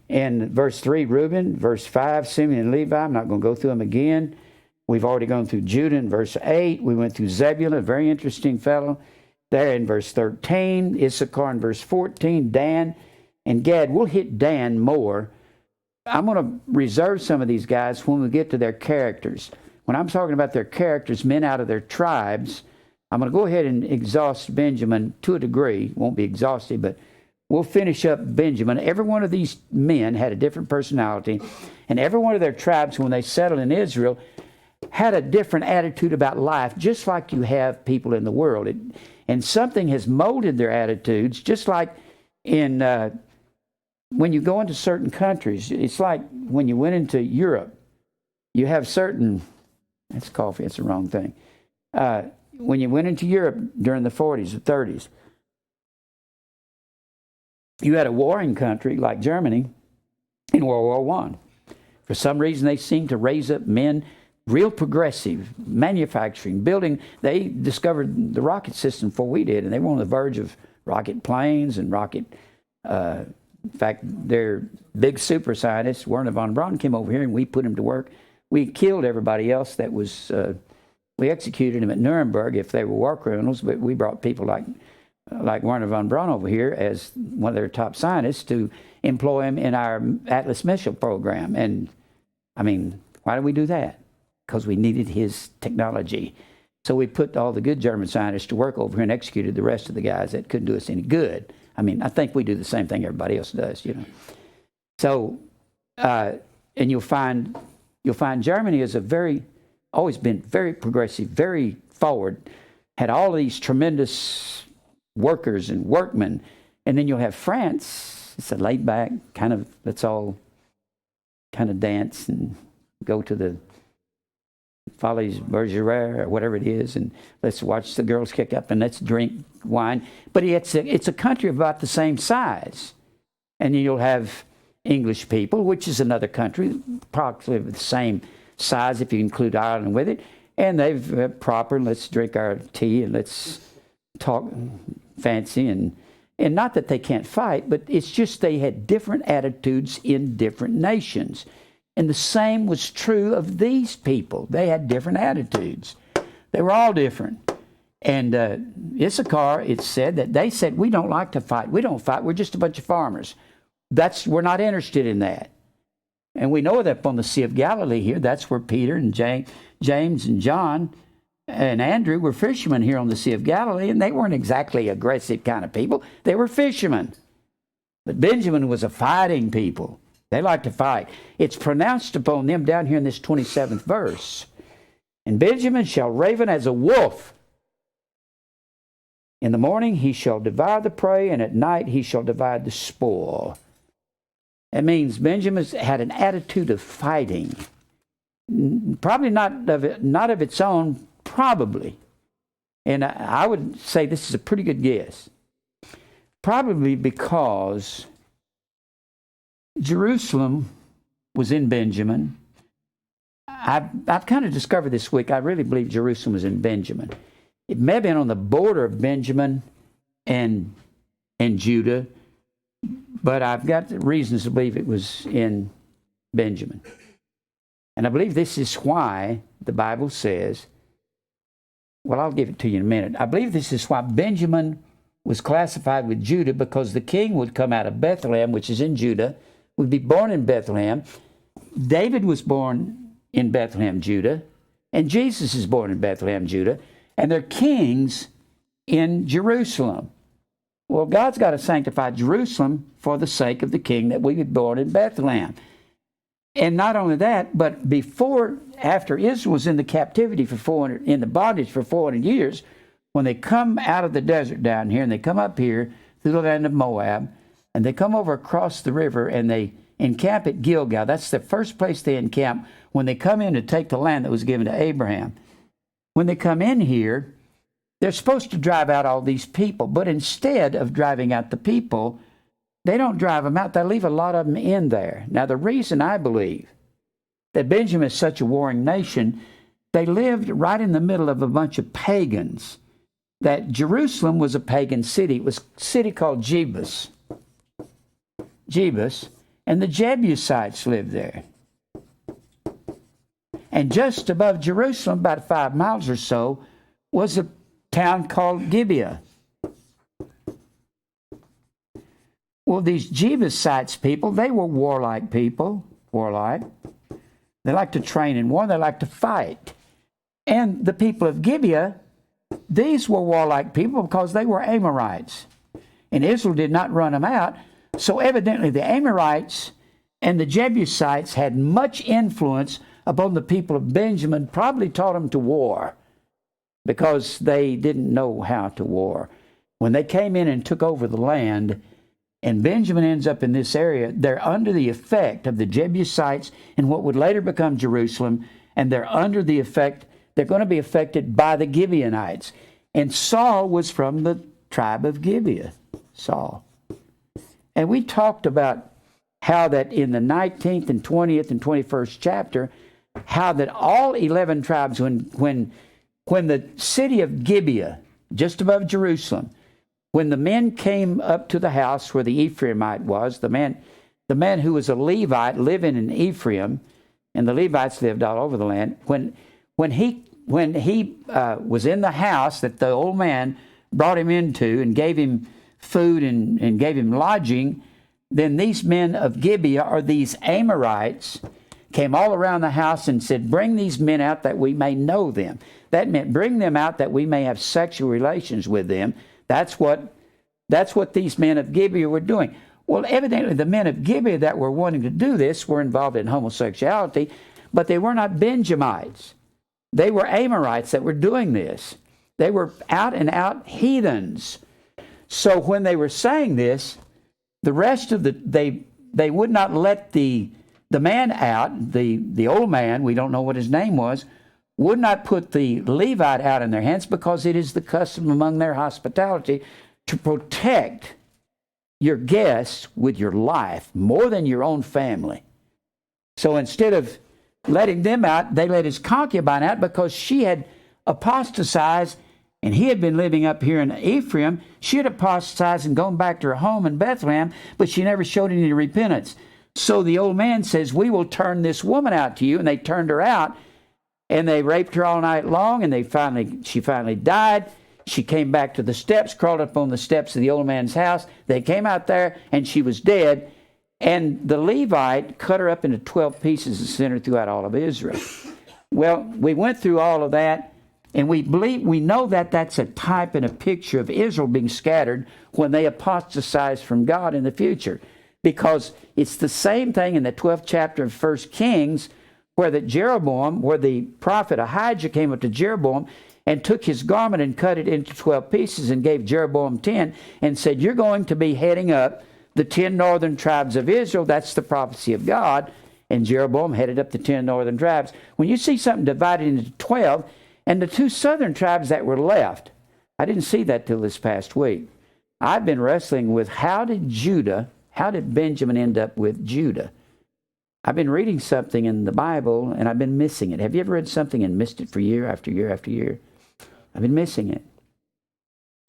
In verse 3, Reuben. Verse 5, Simeon and Levi. I'm not going to go through them again. We've already gone through Judah in verse 8. We went through Zebulun, a very interesting fellow. There in verse 13, Issachar in verse 14, Dan and Gad. We'll hit Dan more. I'm going to reserve some of these guys when we get to their characters. When I'm talking about their characters, men out of their tribes, I'm going to go ahead and exhaust Benjamin to a degree. Won't be exhaustive, but we'll finish up Benjamin. Every one of these men had a different personality, and every one of their tribes, when they settled in Israel, had a different attitude about life, just like you have people in the world. And something has molded their attitudes, just like when you go into certain countries. It's like when you went into Europe, you have certain, that's coffee, it's the wrong thing. When you went into Europe during the 40s or 30s, you had a warring country like Germany in World War I. For some reason, they seemed to raise up men, real progressive, manufacturing, building. They discovered the rocket system before we did, and they were on the verge of rocket planes and rocket. In fact, their big super scientist, Werner von Braun, came over here, and we put him to work. We killed everybody else that was. We executed them at Nuremberg if they were war criminals, but we brought people like Werner von Braun over here as one of their top scientists to employ him in our Atlas missile program. And I mean, why did we do that? Because we needed his technology. So we put all the good German scientists to work over here and executed the rest of the guys that couldn't do us any good. I mean, I think we do the same thing everybody else does, you know. So, and you'll find Germany is a very always been very progressive, very forward, had all these tremendous workers and workmen. And then you'll have France. It's a laid back kind of, let's all kind of dance and go to the Folies Bergerac or whatever it is, and let's watch the girls kick up and let's drink wine. But it's a country about the same size. And then you'll have English people, which is another country, approximately the same size if you include Ireland with it. And they've proper, let's drink our tea and let's talk fancy. And not that they can't fight, but it's just they had different attitudes in different nations. And the same was true of these people. They had different attitudes. They were all different. And Issachar, it said that they said, we don't like to fight. We don't fight. We're just a bunch of farmers. We're not interested in that. And we know that on the Sea of Galilee here, that's where Peter and James and John and Andrew were fishermen here on the Sea of Galilee, and they weren't exactly aggressive kind of people. They were fishermen. But Benjamin was a fighting people. They like to fight. It's pronounced upon them down here in this 27th verse. And Benjamin shall raven as a wolf. In the morning he shall devour the prey, and at night he shall divide the spoil. That means Benjamin had an attitude of fighting. Probably not of its own, probably. And I would say this is a pretty good guess. Probably because Jerusalem was in Benjamin. I've kind of discovered this week, I really believe Jerusalem was in Benjamin. It may have been on the border of Benjamin and Judah, but I've got reasons to believe it was in Benjamin. And I believe this is why the Bible says, well, I'll give it to you in a minute. I believe this is why Benjamin was classified with Judah, because the king would come out of Bethlehem, which is in Judah, would be born in Bethlehem. David was born in Bethlehem, Judah, and Jesus is born in Bethlehem, Judah, and they're kings in Jerusalem. Well, God's got to sanctify Jerusalem for the sake of the king that we were born in Bethlehem. And not only that, but after Israel was in the captivity in the bondage for 400 years, when they come out of the desert down here and they come up here through the land of Moab, and they come over across the river and they encamp at Gilgal. That's the first place they encamp when they come in to take the land that was given to Abraham. When they come in here, they're supposed to drive out all these people, but instead of driving out the people, they don't drive them out. They leave a lot of them in there. Now, the reason I believe that Benjamin is such a warring nation, they lived right in the middle of a bunch of pagans. That Jerusalem was a pagan city. It was a city called Jebus, and the Jebusites lived there. And just above Jerusalem, about 5 miles or so, was a town called Gibeah. Well, these Jebusites people, they were warlike people, They like to train in war, they like to fight. And the people of Gibeah, these were warlike people because they were Amorites. And Israel did not run them out. So evidently the Amorites and the Jebusites had much influence upon the people of Benjamin, probably taught them to war because they didn't know how to war. When they came in and took over the land, and Benjamin ends up in this area, they're under the effect of the Jebusites in what would later become Jerusalem, and they're under the effect, they're going to be affected by the Gibeonites. And Saul was from the tribe of Gibeah, Saul. And we talked about how that in the 19th and 20th and 21st chapter, how that all 11 tribes, when the city of Gibeah, just above Jerusalem, when the men came up to the house where the Ephraimite was, the man who was a Levite living in Ephraim, and the Levites lived all over the land, when he was in the house that the old man brought him into and gave him food and gave him lodging, then these men of Gibeah, or these Amorites, came all around the house and said, bring these men out that we may know them. That meant bring them out that we may have sexual relations with them. That's what these men of Gibeah were doing. Well, evidently the men of Gibeah that were wanting to do this were involved in homosexuality, but they were not Benjamites. They were Amorites that were doing this. They were out and out heathens. So when they were saying this, the rest of they would not let the man out, the old man, we don't know what his name was, would not put the Levite out in their hands, because it is the custom among their hospitality to protect your guests with your life more than your own family. So instead of letting them out, they let his concubine out, because she had apostatized, and he had been living up here in Ephraim. She had apostatized and gone back to her home in Bethlehem, but she never showed any repentance. So the old man says, we will turn this woman out to you. And they turned her out, and they raped her all night long, and she finally died. She came back to the steps, crawled up on the steps of the old man's house. They came out there, and she was dead. And the Levite cut her up into 12 pieces and sent her throughout all of Israel. Well, we went through all of that, and we know that that's a type and a picture of Israel being scattered when they apostatize from God in the future. Because it's the same thing in the 12th chapter of 1 Kings, where the prophet Ahijah came up to Jeroboam and took his garment and cut it into 12 pieces and gave Jeroboam 10 and said, you're going to be heading up the 10 northern tribes of Israel. That's the prophecy of God. And Jeroboam headed up the 10 northern tribes. When you see something divided into 12, and the 2 southern tribes that were left, I didn't see that till this past week. I've been wrestling with how did Benjamin end up with Judah? I've been reading something in the Bible, and I've been missing it. Have you ever read something and missed it for year after year after year? I've been missing it.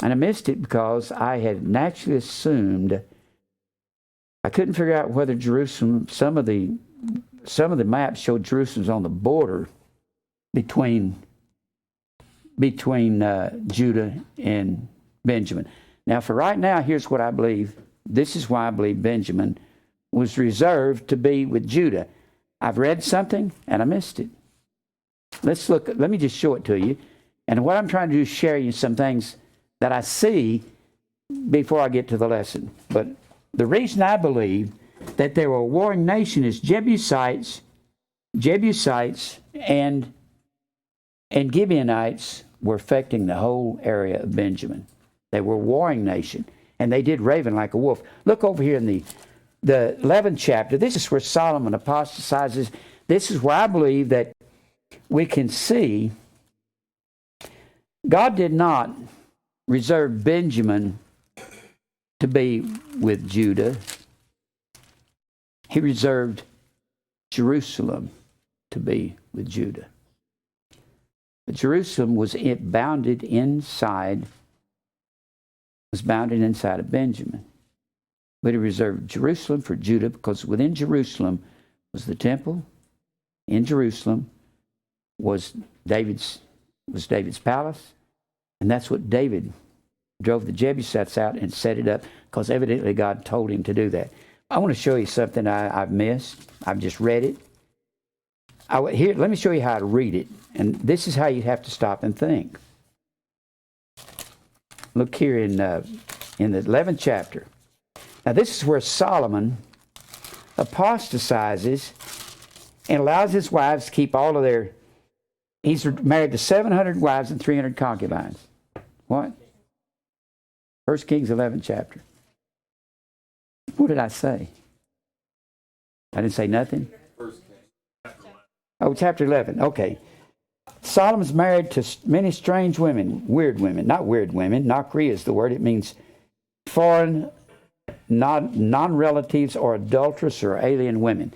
And I missed it because I had naturally assumed, I couldn't figure out whether Jerusalem, some of the maps showed Jerusalem's on the border between Judah and Benjamin. Now, for right now, here's what I believe. This is why I believe Benjamin was reserved to be with Judah. I've read something and I missed it. Let's look. Let me just show it to you. And what I'm trying to do is share you some things that I see before I get to the lesson. But the reason I believe that they were a warring nation is Jebusites, and Gibeonites were affecting the whole area of Benjamin. They were a warring nation, and they did raven like a wolf. Look over here in the 11th chapter. This is where Solomon apostatizes. This is where I believe that we can see God did not reserve Benjamin to be with Judah. He reserved Jerusalem to be with Judah. But Jerusalem was bounded inside of Benjamin. But he reserved Jerusalem for Judah, because within Jerusalem was the temple. In Jerusalem was David's palace. And that's what David drove the Jebusites out and set it up, because evidently God told him to do that. I want to show you something I've missed. I've just read it. Here, let me show you how to read it. And this is how you have to stop and think. Look here in the 11th chapter. Now, this is where Solomon apostatizes and allows his wives to keep all of their... He's married to 700 wives and 300 concubines. What? 1 Kings 11th chapter. What did I say? I didn't say nothing? Oh, chapter 11. Okay. Solomon's married to many strange women, weird women. Not weird women. Nakri is the word. It means foreign, non-relatives, or adulterous or alien women.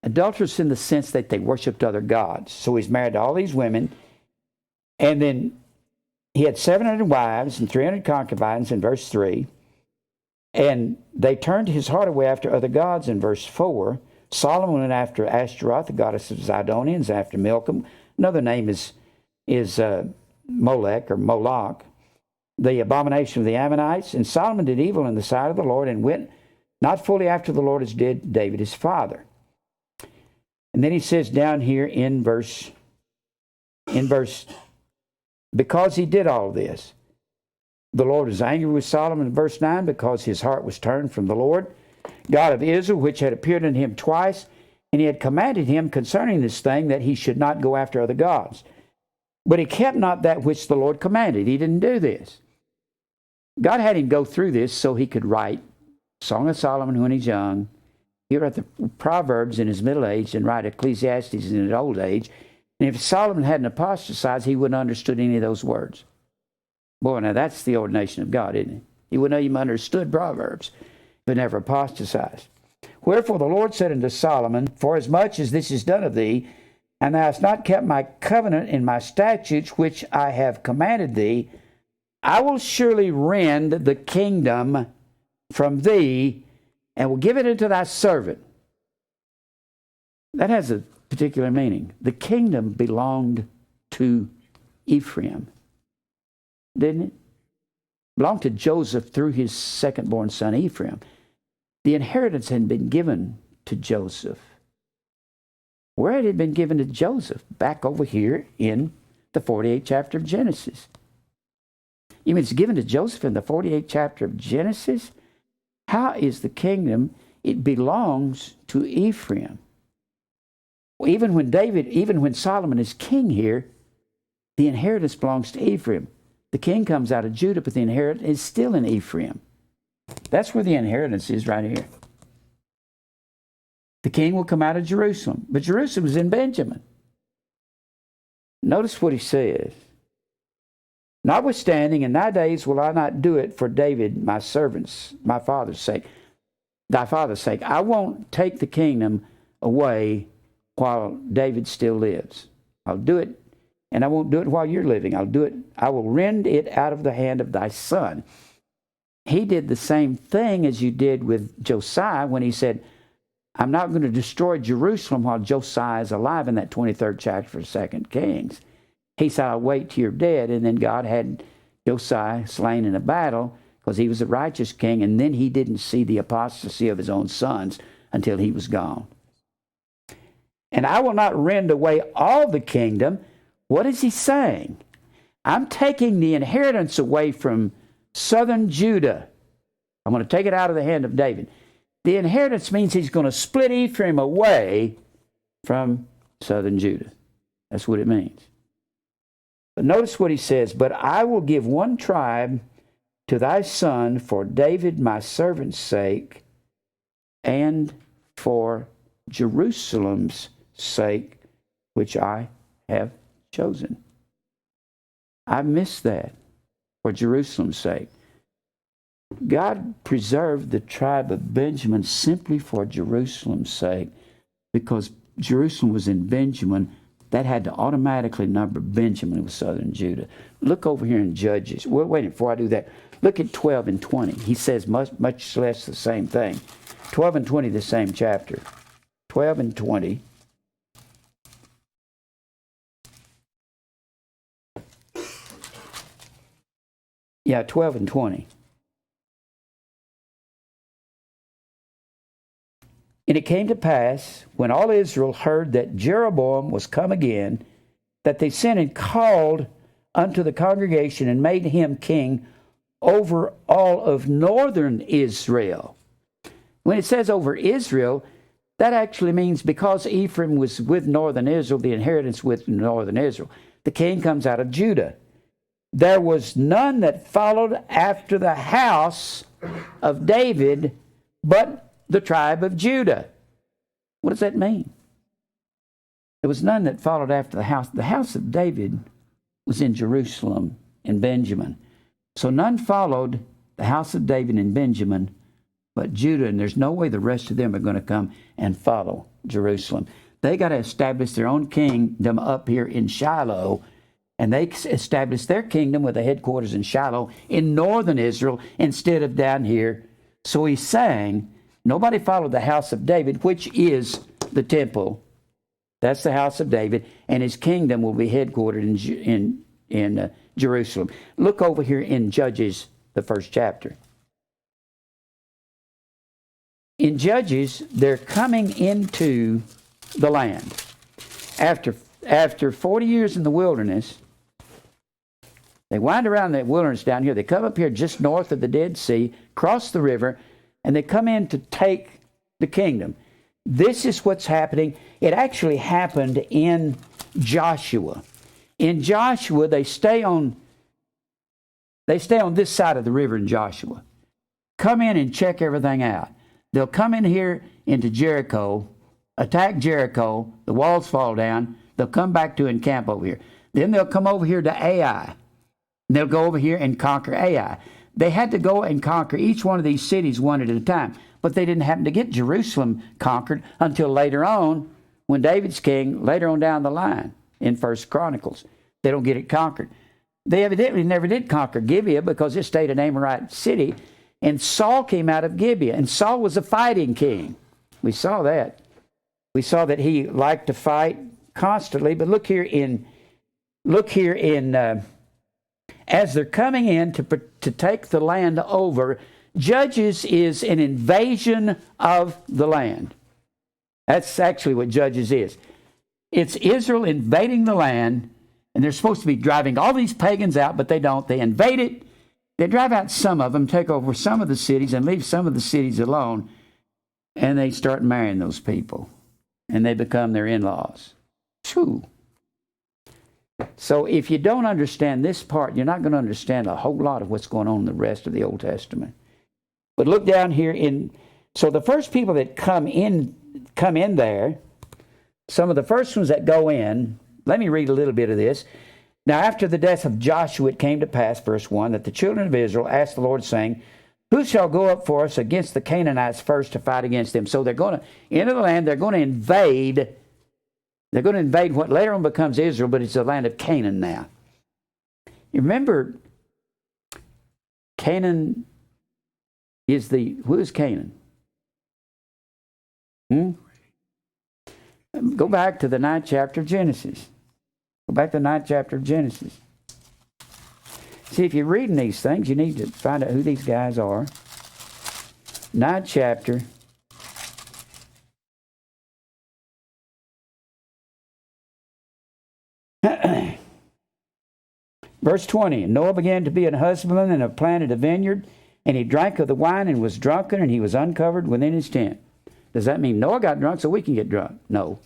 Adulterous in the sense that they worshipped other gods. So he's married to all these women. And then he had 700 wives and 300 concubines in verse 3. And they turned his heart away after other gods in verse 4. Solomon went after Ashtaroth, the goddess of Zidonians, after Milcom. Another name is Molech or Moloch, the abomination of the Ammonites. And Solomon did evil in the sight of the Lord and went not fully after the Lord as did David his father. And then he says down here in verse, because he did all this, the Lord was angry with Solomon in verse 9, because his heart was turned from the Lord, God of Israel, which had appeared unto him twice, and he had commanded him concerning this thing, that he should not go after other gods. But he kept not that which the Lord commanded. He didn't do this. God had him go through this so he could write Song of Solomon when he's young. He wrote the Proverbs in his middle age and write Ecclesiastes in his old age. And if Solomon hadn't apostatized, he wouldn't have understood any of those words. Boy, now that's the ordination of God, isn't it? He wouldn't have even understood Proverbs, but never apostatized. Wherefore the Lord said unto Solomon, forasmuch as this is done of thee, and thou hast not kept my covenant and my statutes which I have commanded thee, I will surely rend the kingdom from thee, and will give it unto thy servant. That has a particular meaning. The kingdom belonged to Ephraim, didn't it? Belonged to Joseph through his second-born son Ephraim. The inheritance had been given to Joseph. Where had it been given to Joseph? Back over here in the 48th chapter of Genesis. You mean it's given to Joseph in the 48th chapter of Genesis? How is the kingdom? It belongs to Ephraim. Even when Solomon is king here, the inheritance belongs to Ephraim. The king comes out of Judah, but the inheritance is still in Ephraim. That's where the inheritance is right here. The king will come out of Jerusalem, but Jerusalem is in Benjamin. Notice what he says. Notwithstanding, in thy days will I not do it for David, my servants, my father's sake, thy father's sake. I won't take the kingdom away while David still lives. I'll do it, and I won't do it while you're living. I'll do it. I will rend it out of the hand of thy son. He did the same thing as you did with Josiah when he said, I'm not going to destroy Jerusalem while Josiah is alive in that 23rd chapter of 2 Kings. He said, I'll wait till you're dead. And then God had Josiah slain in a battle because he was a righteous king. And then he didn't see the apostasy of his own sons until he was gone. And I will not rend away all the kingdom. What is he saying? I'm taking the inheritance away from southern Judah. I'm going to take it out of the hand of David. The inheritance means he's going to split Ephraim away from southern Judah. That's what it means. But notice what he says, but I will give one tribe to thy son for David my servant's sake and for Jerusalem's sake, which I have chosen. I missed that. For Jerusalem's sake. God preserved the tribe of Benjamin simply for Jerusalem's sake, because Jerusalem was in Benjamin. That had to automatically number Benjamin with southern Judah. Look over here in Judges. Well, wait, before I do that, look at 12 and 20. He says much less the same thing. 12 and 20, the same chapter. 12 and 20. Yeah, 12 and 20. And it came to pass, when all Israel heard that Jeroboam was come again, that they sent and called unto the congregation and made him king over all of northern Israel. When it says over Israel, that actually means because Ephraim was with northern Israel, the inheritance with northern Israel, the king comes out of Judah. There was none that followed after the house of David, but the tribe of Judah. What does that mean? There was none that followed after the house. The house of David was in Jerusalem and Benjamin. So none followed the house of David and Benjamin, but Judah. And there's no way the rest of them are going to come and follow Jerusalem. They got to establish their own kingdom up here in Shiloh. And they established their kingdom with a headquarters in Shiloh in northern Israel instead of down here. So he's saying, nobody followed the house of David, which is the temple. That's the house of David, and his kingdom will be headquartered in Jerusalem. Look over here in Judges, the first chapter. In Judges, they're coming into the land. After 40 years in the wilderness, they wind around the wilderness down here. They come up here just north of the Dead Sea, cross the river, and they come in to take the kingdom. This is what's happening. It actually happened in Joshua. In Joshua, they stay on this side of the river in Joshua. Come in and check everything out. They'll come in here into Jericho, attack Jericho, the walls fall down, they'll come back to encamp over here. Then they'll come over here to Ai. And they'll go over here and conquer Ai. They had to go and conquer each one of these cities one at a time. But they didn't happen to get Jerusalem conquered until later on, when David's king, later on down the line in 1 Chronicles. They don't get it conquered. They evidently never did conquer Gibeah because it stayed an Amorite city. And Saul came out of Gibeah. And Saul was a fighting king. We saw that. We saw that he liked to fight constantly. But look here in as they're coming in to take the land over, Judges is an invasion of the land. That's actually what Judges is. It's Israel invading the land, and they're supposed to be driving all these pagans out, but they don't. They invade it. They drive out some of them, take over some of the cities, and leave some of the cities alone, and they start marrying those people, and they become their in-laws. Phew. So if you don't understand this part, you're not going to understand a whole lot of what's going on in the rest of the Old Testament. But look down here so the first people that come in there, some of the first ones that go in, let me read a little bit of this. Now after the death of Joshua, it came to pass, verse 1, that the children of Israel asked the Lord, saying, who shall go up for us against the Canaanites first to fight against them? So they're going to enter the land, they're going to invade. They're going to invade what later on becomes Israel, but it's the land of Canaan now. You remember, Canaan is who is Canaan? Go back to the 9th chapter of Genesis. Go back to the 9th chapter of Genesis. See, if you're reading these things, you need to find out who these guys are. 9th chapter. Verse 20, Noah began to be an husbandman and have planted a vineyard, and he drank of the wine and was drunken, and he was uncovered within his tent. Does that mean Noah got drunk so we can get drunk? No.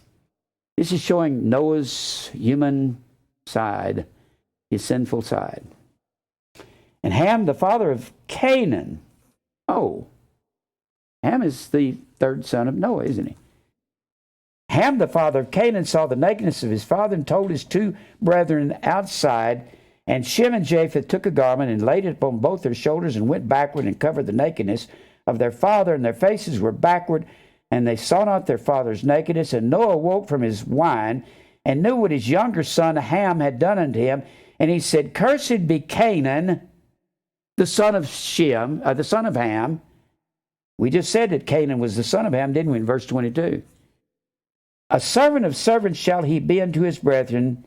This is showing Noah's human side, his sinful side. And Ham, the father of Canaan. Oh, Ham is the third son of Noah, isn't he? Ham, the father of Canaan, saw the nakedness of his father and told his two brethren outside. And Shem and Japheth took a garment and laid it upon both their shoulders and went backward and covered the nakedness of their father, and their faces were backward, and they saw not their father's nakedness. And Noah awoke from his wine and knew what his younger son Ham had done unto him. And he said, cursed be Canaan, the son of Shem, the son of Ham. We just said that Canaan was the son of Ham, didn't we, in verse 22? A servant of servants shall he be unto his brethren,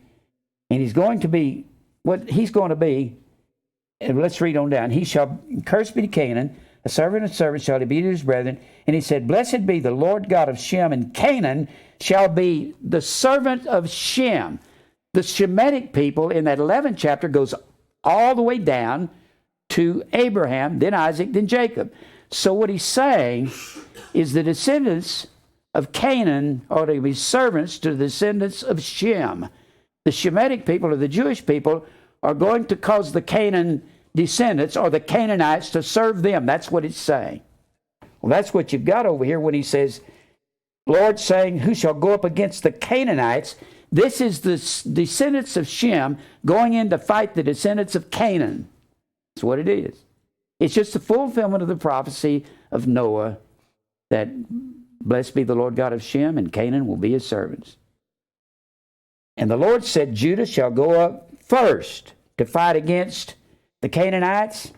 and he's going to be what he's going to be. And let's read on down. He shall curse be to Canaan, a servant of servants shall he be to his brethren. And he said, blessed be the Lord God of Shem, and Canaan shall be the servant of Shem. The Shemitic people in that 11th chapter goes all the way down to Abraham, then Isaac, then Jacob. So what he's saying is the descendants of Canaan are to be servants to the descendants of Shem. The Shemitic people, or the Jewish people, are going to cause the Canaan descendants, or the Canaanites, to serve them. That's what it's saying. Well, that's what you've got over here when he says, Lord saying, who shall go up against the Canaanites? This is the descendants of Shem going in to fight the descendants of Canaan. That's what it is. It's just the fulfillment of the prophecy of Noah that blessed be the Lord God of Shem, and Canaan will be his servants. And the Lord said, Judah shall go up first to fight against the Canaanites.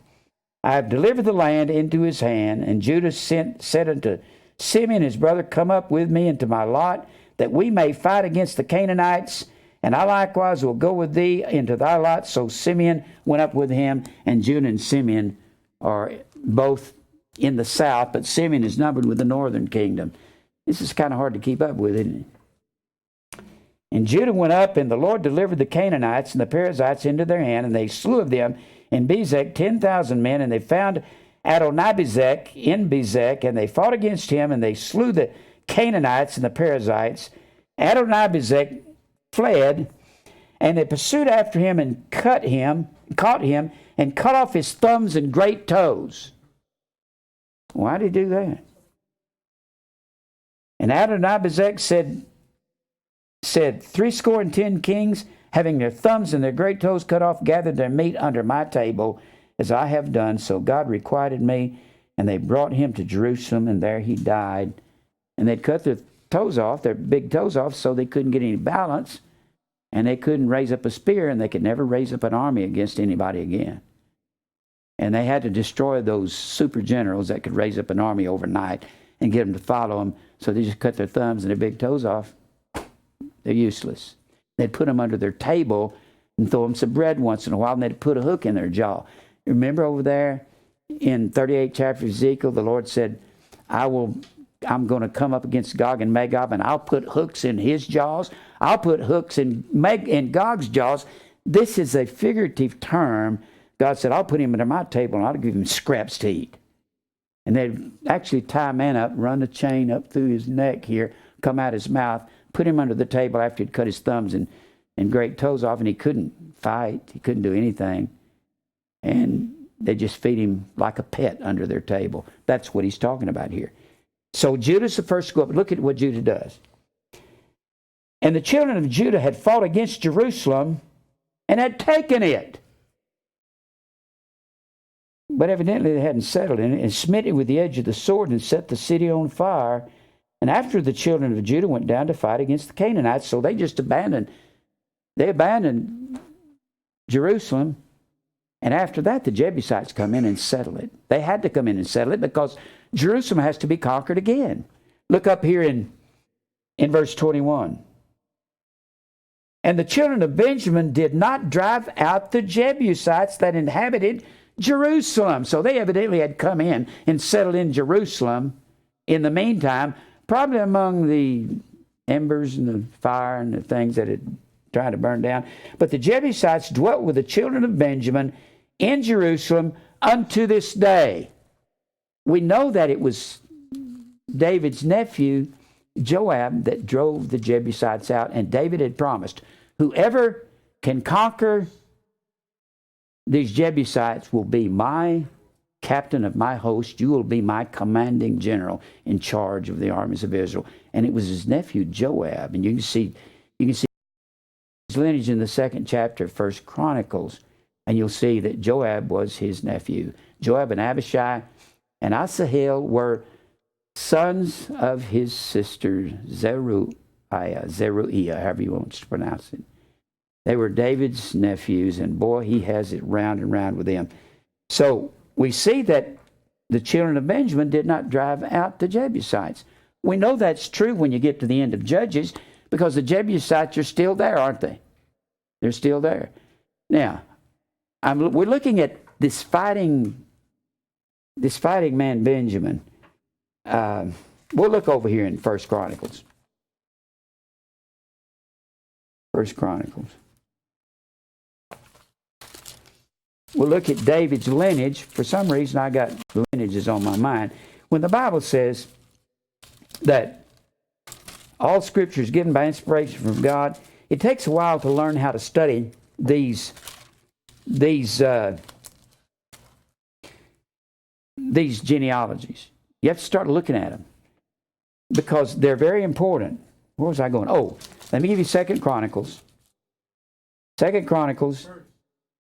I have delivered the land into his hand. And Judah said unto Simeon his brother, come up with me into my lot, that we may fight against the Canaanites. And I likewise will go with thee into thy lot. So Simeon went up with him, and Judah and Simeon are both in the south, but Simeon is numbered with the northern kingdom. This is kind of hard to keep up with, isn't it? And Judah went up, and the Lord delivered the Canaanites and the Perizzites into their hand, and they slew of them in Bezek 10,000 men, and they found Adonibezek in Bezek, and they fought against him, and they slew the Canaanites and the Perizzites. Adonibezek fled, And they pursued after him and caught him, and cut off his thumbs and great toes. Why did he do that? And Adonibezek said, 70 kings, having their thumbs and their great toes cut off, gathered their meat under my table, as I have done. So God requited me, and they brought him to Jerusalem, and there he died. And they'd cut their toes off, their big toes off, so they couldn't get any balance, and they couldn't raise up a spear, and they could never raise up an army against anybody again. And they had to destroy those super generals that could raise up an army overnight and get them to follow them. So they just cut their thumbs and their big toes off. They're useless. They'd put them under their table and throw them some bread once in a while, and they'd put a hook in their jaw. Remember over there in 38th chapter of Ezekiel, the Lord said, I'm going to come up against Gog and Magog, and I'll put hooks in his jaws. I'll put hooks in Gog's jaws. This is a figurative term. God said, I'll put him under my table, and I'll give him scraps to eat. And they'd actually tie a man up, run a chain up through his neck here, come out his mouth, put him under the table after he'd cut his thumbs and great toes off, and he couldn't fight. He couldn't do anything. And they just feed him like a pet under their table. That's what he's talking about here. So Judah's the first to go up. Look at what Judah does. And the children of Judah had fought against Jerusalem and had taken it. But evidently they hadn't settled in it, and smit it with the edge of the sword and set the city on fire. And after the children of Judah went down to fight against the Canaanites, so they just abandoned Jerusalem. And after that, the Jebusites come in and settle it. They had to come in and settle it because Jerusalem has to be conquered again. Look up here in verse 21. And the children of Benjamin did not drive out the Jebusites that inhabited Jerusalem. So they evidently had come in and settled in Jerusalem in the meantime, probably among the embers and the fire and the things that had tried to burn down. But the Jebusites dwelt with the children of Benjamin in Jerusalem unto this day. We know that it was David's nephew, Joab, that drove the Jebusites out, and David had promised, whoever can conquer these Jebusites will be my captain of my host. You will be my commanding general in charge of the armies of Israel. And it was his nephew Joab. And you can see his lineage in the 2nd chapter of 1 Chronicles. And you'll see that Joab was his nephew. Joab and Abishai and Asahel were sons of his sister Zeruiah, however you want to pronounce it. They were David's nephews, and boy, he has it round and round with them. So we see that the children of Benjamin did not drive out the Jebusites. We know that's true when you get to the end of Judges, because the Jebusites are still there, aren't they? They're still there. Now, we're looking at this fighting man Benjamin. We'll look over here in 1 Chronicles. 1 Chronicles. We'll look at David's lineage. For some reason, I got lineages on my mind. When the Bible says that all Scripture is given by inspiration from God, it takes a while to learn how to study these genealogies. You have to start looking at them because they're very important. Where was I going? Oh, let me give you 2 Chronicles. 1 Chronicles,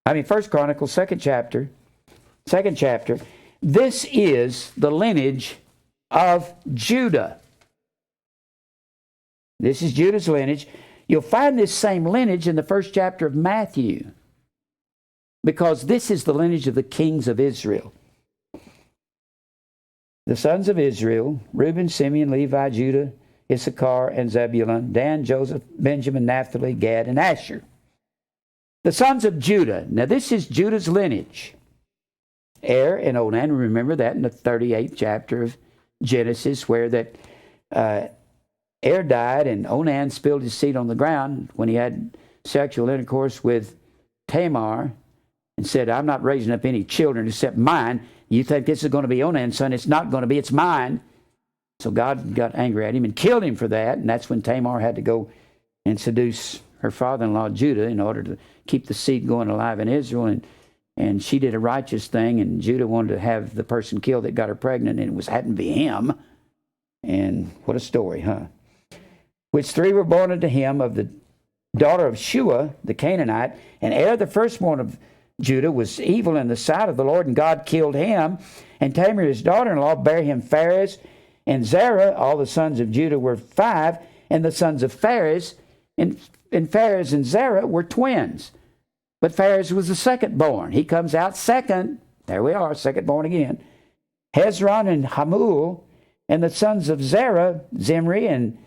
2nd chapter. 2nd chapter. This is the lineage of Judah. This is Judah's lineage. You'll find this same lineage in the 1st chapter of Matthew, because this is the lineage of the kings of Israel. The sons of Israel: Reuben, Simeon, Levi, Judah, Issachar, and Zebulun, Dan, Joseph, Benjamin, Naphtali, Gad, and Asher. The sons of Judah. Now this is Judah's lineage. Er and Onan. Remember that in the 38th chapter of Genesis, where that Er died and Onan spilled his seed on the ground when he had sexual intercourse with Tamar and said, I'm not raising up any children except mine. You think this is going to be Onan's son? It's not going to be. It's mine. So God got angry at him and killed him for that. And that's when Tamar had to go and seduce her father-in-law Judah in order to keep the seed going alive in Israel. And she did a righteous thing, and Judah wanted to have the person killed that got her pregnant, and it hadn't be him. And what a story, huh? Which 3 were born unto him of the daughter of Shua, the Canaanite, and Er, the firstborn of Judah, was evil in the sight of the Lord, and God killed him. And Tamar, his daughter-in-law, bare him Pharez and Zerah. All the sons of Judah were 5, and the sons of Pharez, and Pharez and Zerah were twins. But Pharez was the second born. He comes out second. There we are, second born again. Hezron and Hamul, and the sons of Zerah, Zimri and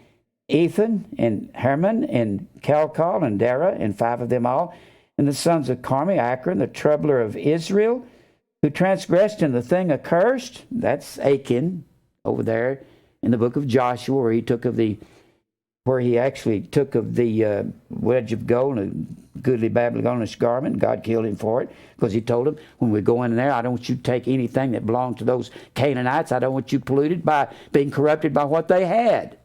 Ethan and Herman and Calcol and Dara, and 5 of them all. And the sons of Carmi, Akron, the troubler of Israel, who transgressed in the thing accursed. That's Achan over there in the book of Joshua, where he actually took of the wedge of gold and a goodly Babylonish garment. God killed him for it, because he told him, when we go in there, I don't want you to take anything that belonged to those Canaanites. I don't want you polluted by being corrupted by what they had.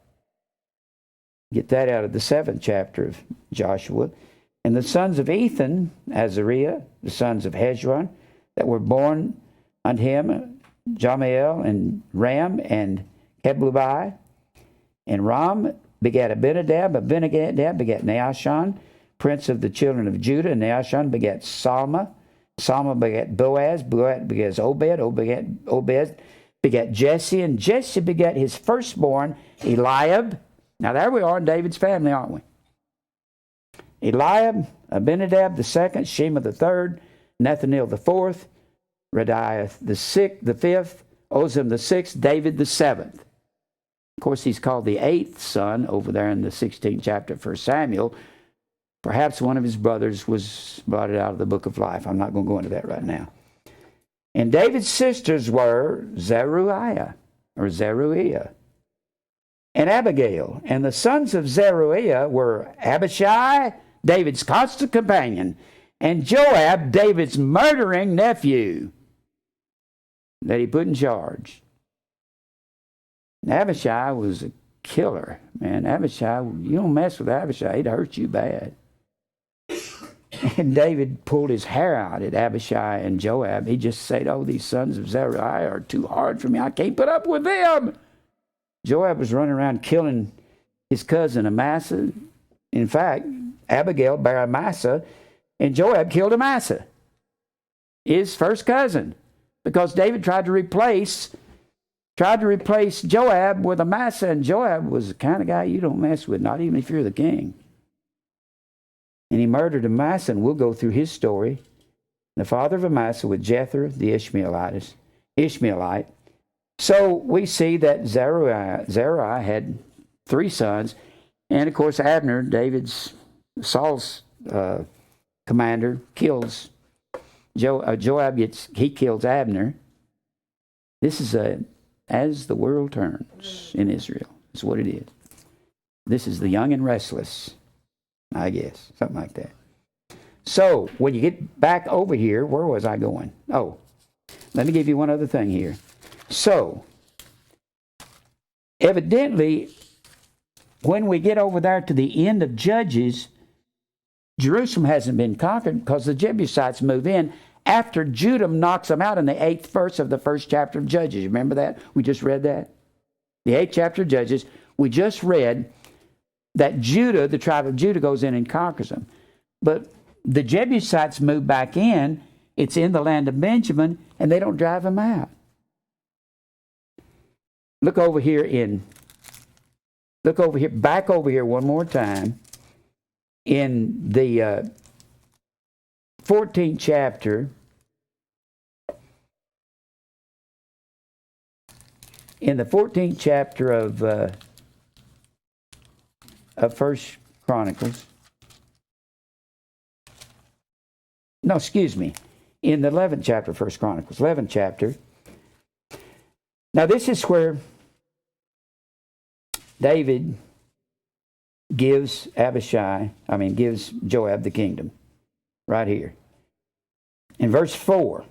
Get that out of the 7th chapter of Joshua. And the sons of Ethan, Azariah, the sons of Hezron, that were born unto him, Jamiel and Ram and Heblubai. And Ram begat Abinadab. Abinadab begat Naashon, prince of the children of Judah. And Naashon begat Salma. Salma begat Boaz. Boaz begat Obed. Obed begat Jesse. And Jesse begat his firstborn, Eliab. Now there we are in David's family, aren't we? Eliab, Abinadab the second, Shema the third, Nethanel the fourth, Radiah the fifth, Ozem the sixth, David the seventh. Of course, he's called the 8th son over there in the 16th chapter of 1 Samuel. Perhaps one of his brothers was blotted out of the book of life. I'm not going to go into that right now. And David's sisters were Zeruiah and Abigail. And the sons of Zeruiah were Abishai, David's constant companion, and Joab, David's murdering nephew that he put in charge. And Abishai was a killer. Man, Abishai, you don't mess with Abishai, he'd hurt you bad. And David pulled his hair out at Abishai and Joab. He just said, oh, these sons of Zeruiah are too hard for me. I can't put up with them. Joab was running around killing his cousin Amasa. In fact, Abigail bare Amasa, and Joab killed Amasa, his first cousin, because David tried to replace Joab with Amasa, and Joab was the kind of guy you don't mess with, not even if you're the king. And he murdered Amasa, and we'll go through his story. The father of Amasa with Jethro, the Ishmaelite. So we see that Zeruiah had 3 sons, and of course Abner, Saul's commander, kills Joab. He kills Abner. This is as the world turns in Israel. That's what it is. This is the young and restless, I guess, something like that. So when you get back over here, where was I going? Oh, let me give you one other thing here. So, evidently, when we get over there to the end of Judges, Jerusalem hasn't been conquered because the Jebusites move in after Judah knocks them out in the 8th verse of the 1st chapter of Judges. Remember that? We just read that. The 8th chapter of Judges, we just read that Judah, the tribe of Judah, goes in and conquers them. But the Jebusites move back in. It's in the land of Benjamin, and they don't drive them out. Look over here, back over here one more time. In the 14th chapter, of First Chronicles. No, excuse me. In the 11th chapter of First Chronicles, 11th chapter. Now this is where David gives Joab the kingdom. Right here. In verse 4.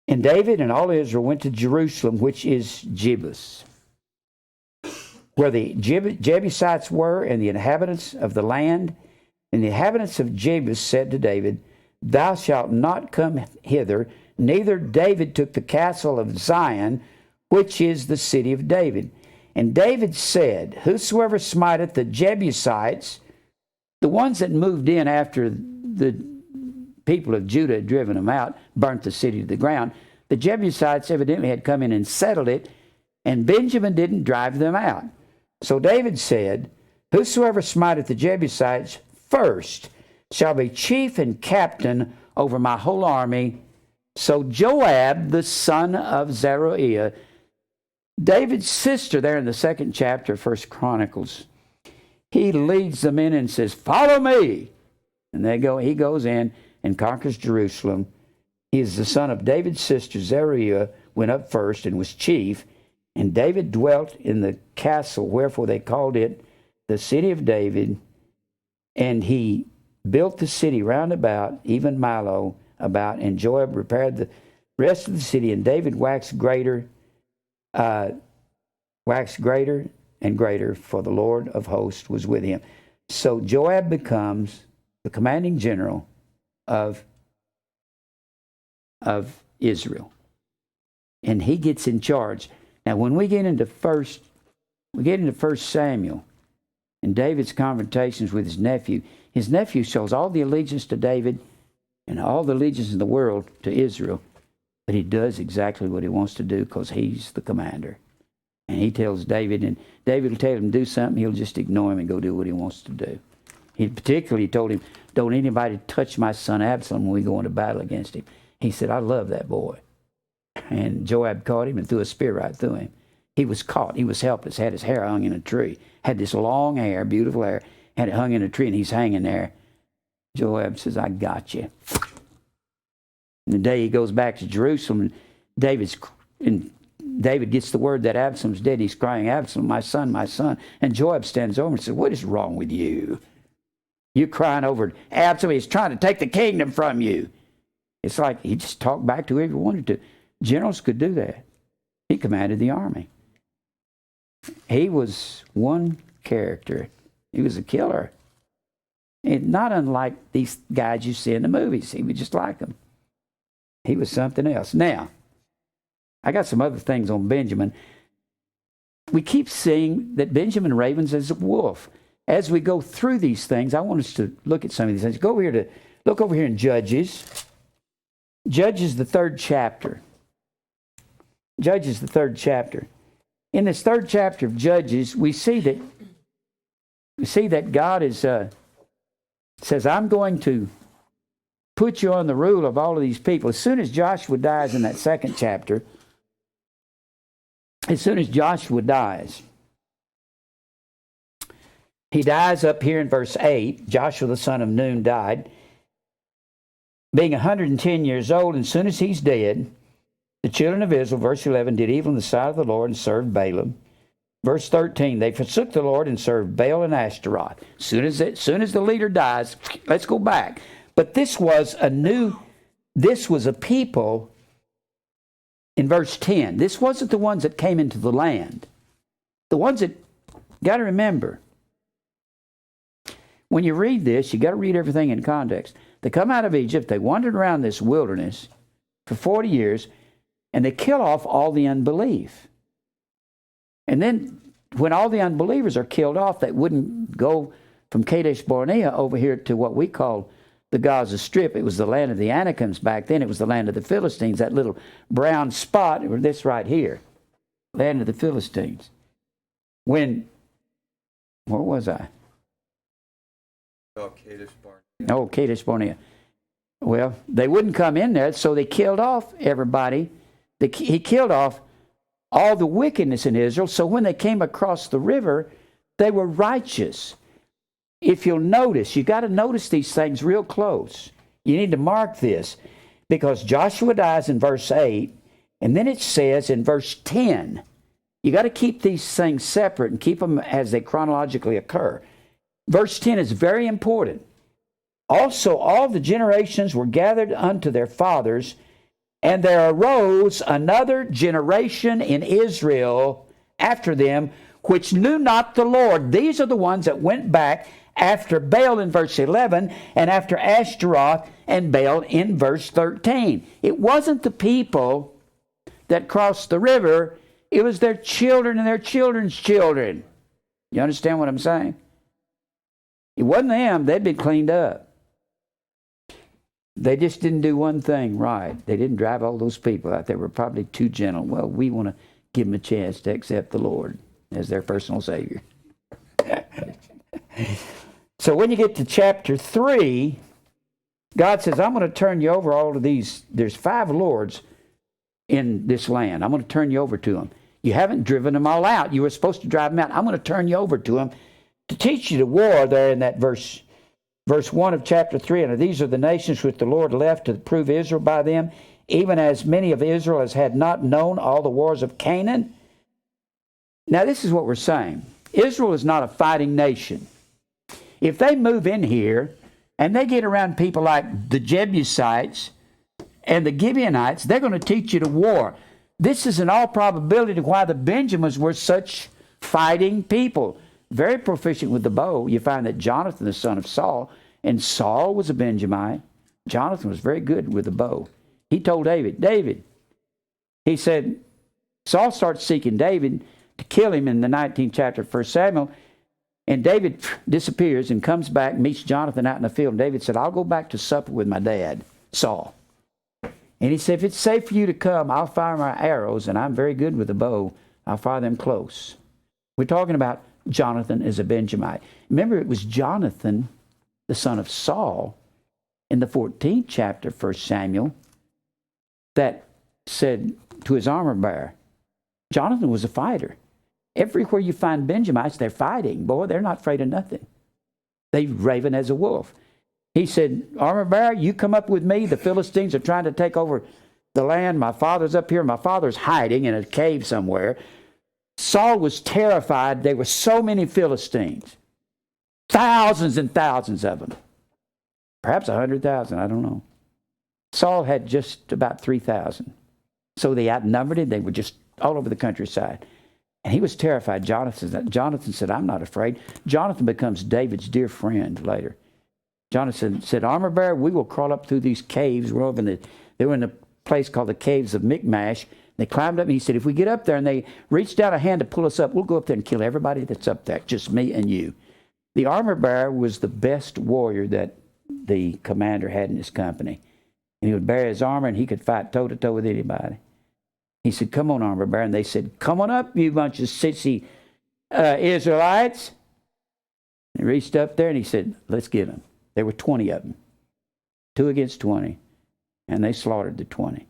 And David and all Israel went to Jerusalem, which is Jebus. where the Jebusites were, and the inhabitants of the land. And the inhabitants of Jebus said to David, Thou shalt not come hither. Neither David took the castle of Zion, which is the city of David. And David said, Whosoever smiteth the Jebusites, the ones that moved in after the people of Judah had driven them out, burnt the city to the ground. The Jebusites evidently had come in and settled it, and Benjamin didn't drive them out. So David said, Whosoever smiteth the Jebusites first shall be chief and captain over my whole army. So Joab, the son of Zeruiah, David's sister there in the 2nd chapter of 1 Chronicles, he leads them in and says, Follow me. And he goes in and conquers Jerusalem. He is the son of David's sister, Zeruiah, went up first and was chief. And David dwelt in the castle, wherefore they called it the city of David. And he built the city round about, even Milo about, and Joab repaired the rest of the city. And David waxed greater and greater, for the Lord of hosts was with him. So Joab becomes the commanding general of Israel, and he gets in charge. Now, when we get into First Samuel, and David's confrontations with his nephew shows all the allegiance to David and all the allegiance in the world to Israel, but he does exactly what he wants to do because he's the commander. And he tells David, and David will tell him to do something, he'll just ignore him and go do what he wants to do. He particularly told him, Don't anybody touch my son Absalom when we go into battle against him. He said, I love that boy. And Joab caught him and threw a spear right through him. He was caught. He was helpless, had his hair hung in a tree, had this long hair, beautiful hair, had it hung in a tree, and he's hanging there. Joab says, I got you. And the day he goes back to Jerusalem, David gets the word that Absalom's dead. He's crying, Absalom, my son, my son. And Joab stands over and says, What is wrong with you? You're crying over Absalom. He's trying to take the kingdom from you. It's like he just talked back to whoever he wanted to. Generals could do that. He commanded the army. He was one character. He was a killer. And not unlike these guys you see in the movies. He was just like them. He was something else. Now, I got some other things on Benjamin. We keep seeing that Benjamin ravens as a wolf. As we go through these things, I want us to look at some of these things. Look over here in Judges. Judges, the 3rd chapter. Judges, the 3rd chapter. In this 3rd chapter of Judges, we see that God says, I'm going to put you on the rule of all of these people. As soon as Joshua dies in that 2nd chapter, he dies up here in verse 8. Joshua the son of Nun died, being 110 years old. And as soon as he's dead, the children of Israel, verse 11, did evil in the sight of the Lord and served Balaam. Verse 13, they forsook the Lord and served Baal and Ashtaroth. As soon as the leader dies, let's go back. But this was a people, in verse 10, this wasn't the ones that came into the land. The ones that, got to remember, when you read this, you got to read everything in context. They come out of Egypt, they wandered around this wilderness for 40 years, and they kill off all the unbelief. And then when all the unbelievers are killed off, they wouldn't go from Kadesh Barnea over here to what we call the Gaza Strip. It was the land of the Anakims back then. It was the land of the Philistines, that little brown spot, or this right here, land of the Philistines. Where was I? Kadesh Barnea. Oh, Kadesh Barnea. Well, they wouldn't come in there, so they killed off everybody. He killed off all the wickedness in Israel, so when they came across the river, they were righteous. If you'll notice, you got to notice these things real close. You need to mark this, because Joshua dies in verse 8, and then it says in verse 10, you got to keep these things separate and keep them as they chronologically occur. Verse 10 is very important. Also, all the generations were gathered unto their fathers, and there arose another generation in Israel after them, which knew not the Lord. These are the ones that went back after Baal in verse 11 and after Ashtaroth and Baal in verse 13. It wasn't the people that crossed the river. It was their children and their children's children. You understand what I'm saying? It wasn't them. They'd been cleaned up. They just didn't do one thing right. They didn't drive all those people out. They were probably too gentle. Well, we want to give them a chance to accept the Lord as their personal Savior. So when you get to chapter 3, God says, I'm going to turn you over all of these. There's 5 lords in this land. I'm going to turn you over to them. You haven't driven them all out. You were supposed to drive them out. I'm going to turn you over to them to teach you to war there in that verse 1 of chapter 3. And these are the nations which the Lord left to prove Israel by them, even as many of Israel as had not known all the wars of Canaan. Now this is what we're saying. Israel is not a fighting nation. If they move in here and they get around people like the Jebusites and the Gibeonites, they're going to teach you to war. This is in all probability why the Benjamins were such fighting people. Very proficient with the bow. You find that Jonathan, the son of Saul, and Saul was a Benjamite. Jonathan was very good with the bow. He told David, he said, Saul starts seeking David to kill him in the 19th chapter of 1 Samuel. And David disappears and comes back, meets Jonathan out in the field. And David said, I'll go back to supper with my dad, Saul. And he said, if it's safe for you to come, I'll fire my arrows, and I'm very good with the bow. I'll fire them close. We're talking about Jonathan as a Benjamite. Remember, it was Jonathan, the son of Saul, in the 14th chapter of 1 Samuel, that said to his armor bearer, Jonathan was a fighter. Everywhere you find Benjamites, they're fighting. Boy, they're not afraid of nothing. They raven as a wolf. He said, armor bearer, you come up with me. The Philistines are trying to take over the land. My father's up here. My father's hiding in a cave somewhere. Saul was terrified. There were so many Philistines. Thousands and thousands of them. Perhaps 100,000, I don't know. Saul had just about 3,000. So they outnumbered him. They were just all over the countryside. And he was terrified. Jonathan said, I'm not afraid. Jonathan becomes David's dear friend later. Jonathan said, armor bearer, we will crawl up through these caves. They were in a place called the Caves of Michmash. They climbed up, and he said, if we get up there and they reached out a hand to pull us up, we'll go up there and kill everybody that's up there, just me and you. The armor bearer was the best warrior that the commander had in his company. And he would bear his armor, and he could fight toe-to-toe with anybody. He said, come on, armor bearer. And they said, come on up, you bunch of sissy Israelites. He reached up there, and he said, let's get them. There were 20 of them. 2 against 20. And they slaughtered the 20.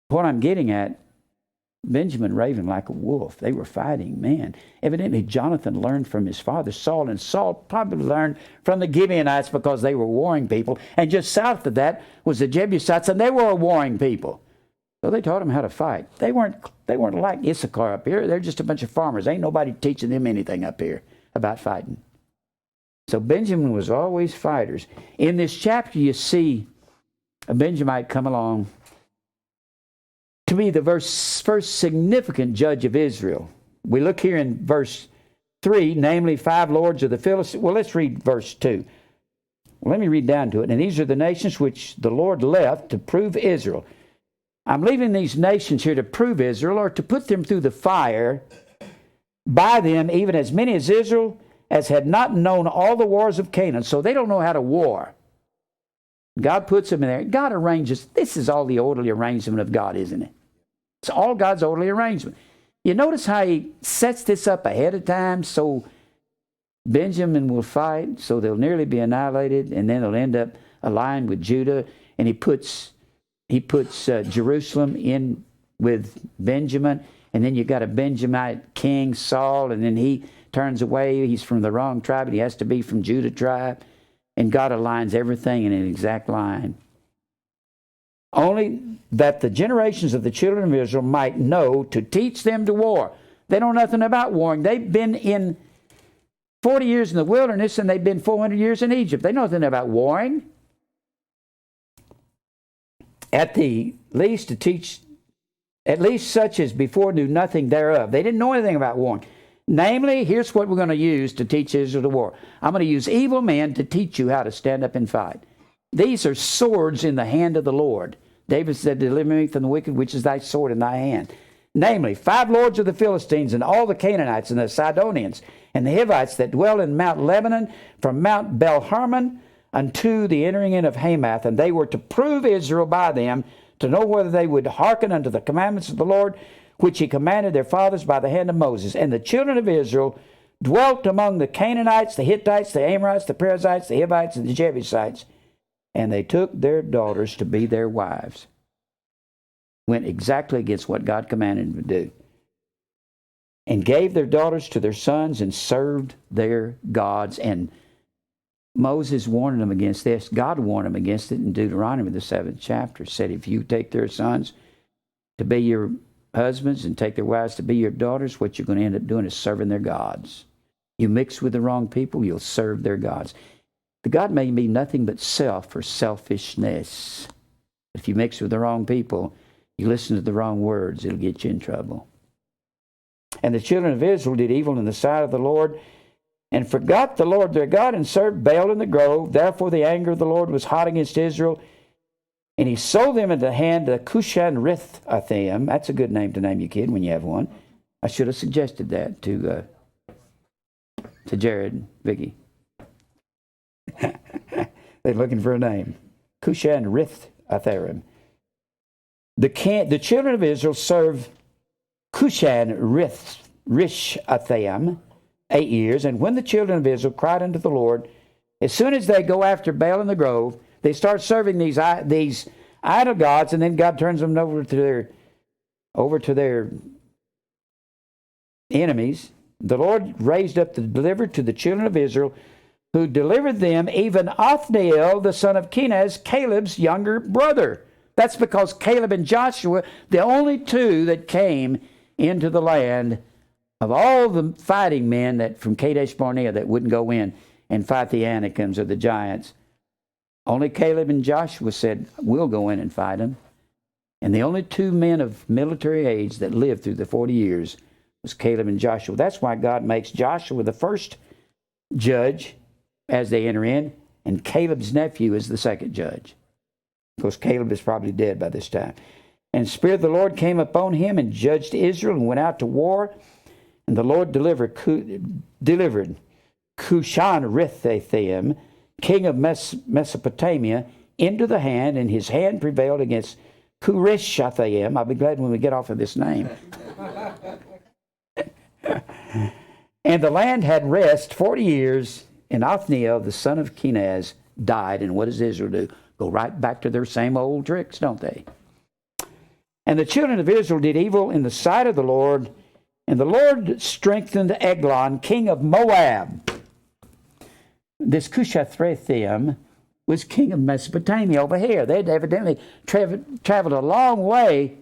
What I'm getting at, Benjamin raving like a wolf. They were fighting, man. Evidently, Jonathan learned from his father Saul, and Saul probably learned from the Gibeonites because they were warring people. And just south of that was the Jebusites, and they were a warring people. So they taught him how to fight. They weren't like Issachar up here. They're just a bunch of farmers. Ain't nobody teaching them anything up here about fighting. So Benjamin was always fighters. In this chapter, you see a Benjamite come along to be the first significant judge of Israel. We look here in verse 3, namely 5 lords of the Philistines. Well, let's read verse 2. Well, let me read down to it. And these are the nations which the Lord left to prove Israel. I'm leaving these nations here to prove Israel, or to put them through the fire by them, even as many as Israel as had not known all the wars of Canaan. So they don't know how to war. God puts them in there. God arranges. This is all the orderly arrangement of God, isn't it? It's all God's orderly arrangement. You notice how he sets this up ahead of time so Benjamin will fight, so they'll nearly be annihilated, and then they'll end up aligned with Judah, and he puts Jerusalem in with Benjamin, and then you've got a Benjamite king, Saul, and then he turns away. He's from the wrong tribe, and he has to be from Judah tribe, and God aligns everything in an exact line. Only that the generations of the children of Israel might know to teach them to war. They know nothing about warring. They've been in 40 years in the wilderness, and they've been 400 years in Egypt. They know nothing about warring. At the least to teach, at least such as before knew nothing thereof. They didn't know anything about warring. Namely, here's what we're going to use to teach Israel to war. I'm going to use evil men to teach you how to stand up and fight. These are swords in the hand of the Lord. David said, deliver me from the wicked, which is thy sword in thy hand. Namely, 5 lords of the Philistines, and all the Canaanites, and the Sidonians, and the Hivites that dwell in Mount Lebanon, from Mount Belharmon unto the entering in of Hamath. And they were to prove Israel by them, to know whether they would hearken unto the commandments of the Lord, which he commanded their fathers by the hand of Moses. And the children of Israel dwelt among the Canaanites, the Hittites, the Amorites, the Perizzites, the Hivites, and the Jebusites. And they took their daughters to be their wives. Went exactly against what God commanded them to do. And gave their daughters to their sons and served their gods. And Moses warned them against this. God warned them against it in Deuteronomy, the 7th chapter. Said, if you take their sons to be your husbands and take their wives to be your daughters, what you're going to end up doing is serving their gods. You mix with the wrong people, you'll serve their gods. The God may be nothing but self or selfishness. If you mix with the wrong people, you listen to the wrong words, it'll get you in trouble. And the children of Israel did evil in the sight of the Lord, and forgot the Lord their God, and served Baal in the grove. Therefore the anger of the Lord was hot against Israel, and he sold them into the hand of Cushan Rithathaim. That's a good name to name your kid when you have one. I should have suggested that to Jared, Vicky. They're looking for a name. Cushan Rithathaim. The children of Israel served Cushan Rishathaim 8 years. And when the children of Israel cried unto the Lord, as soon as they go after Baal in the grove, they start serving these idol gods, and then God turns them over to their enemies. The Lord raised up the deliverer to the children of Israel, who delivered them, even Othniel, the son of Kenaz, Caleb's younger brother. That's because Caleb and Joshua, the only 2 that came into the land of all the fighting men that from Kadesh Barnea that wouldn't go in and fight the Anakims or the giants. Only Caleb and Joshua said, we'll go in and fight them. And the only 2 men of military age that lived through the 40 years was Caleb and Joshua. That's why God makes Joshua the first judge as they enter in, and Caleb's nephew is the second judge. Of course, Caleb is probably dead by this time. And the Spirit of the Lord came upon him and judged Israel and went out to war. And the Lord delivered Cushan Rithathaim, king of Mesopotamia, into the hand, and his hand prevailed against Curishathaim. I'll be glad when we get off of this name. And the land had rest 40 years, and Othniel, the son of Kenaz, died. And what does Israel do? Go right back to their same old tricks, don't they? And the children of Israel did evil in the sight of the Lord, and the Lord strengthened Eglon, king of Moab. This Cushathaim was king of Mesopotamia over here. They'd evidently traveled a long way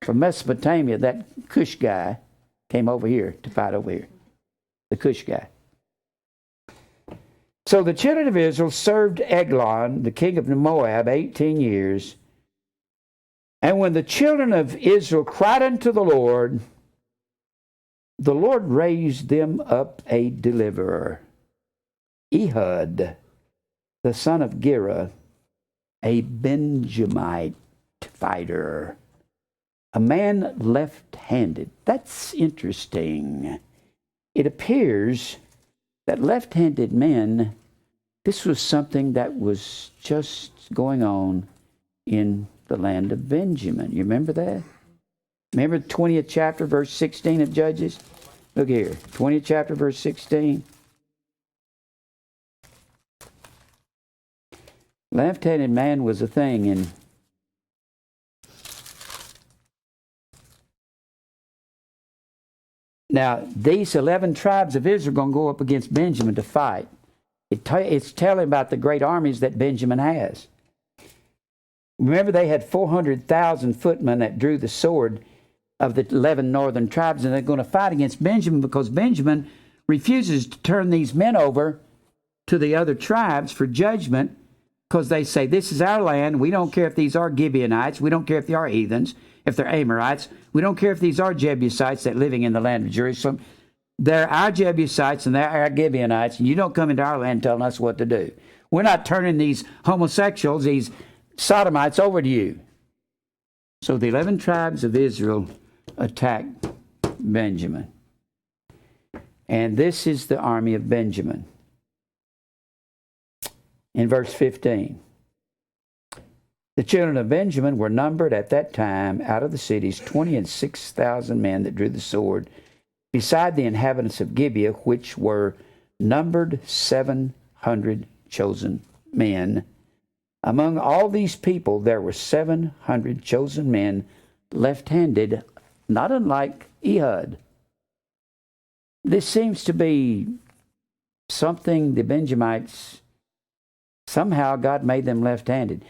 from Mesopotamia. That Cush guy came over here to fight over here. The Cush guy. So the children of Israel served Eglon, the king of Moab, 18 years. And when the children of Israel cried unto the Lord raised them up a deliverer, Ehud, the son of Gera, a Benjamite fighter, a man left-handed. That's interesting. It appears that left-handed men, this was something that was just going on in the land of Benjamin. You remember that? Remember the 20th chapter, verse 16 of Judges? Look here, 20th chapter, verse 16. Left-handed man was a thing in now, these 11 tribes of Israel are going to go up against Benjamin to fight. It's telling about the great armies that Benjamin has. Remember, they had 400,000 footmen that drew the sword of the 11 northern tribes, and they're going to fight against Benjamin because Benjamin refuses to turn these men over to the other tribes for judgment because they say, this is our land. We don't care if these are Gibeonites. We don't care if they are heathens, if they're Amorites. We don't care if these are Jebusites that living in the land of Jerusalem. They're our Jebusites and they're our Gibeonites, and you don't come into our land telling us what to do. We're not turning these homosexuals, these sodomites, over to you. So the 11 tribes of Israel attacked Benjamin. And this is the army of Benjamin. In verse 15. The children of Benjamin were numbered at that time out of the cities 26,000 men that drew the sword, beside the inhabitants of Gibeah, which were numbered 700 chosen men. Among all these people, there were 700 chosen men left-handed, not unlike Ehud. This seems to be something the Benjamites, somehow God made them left-handed.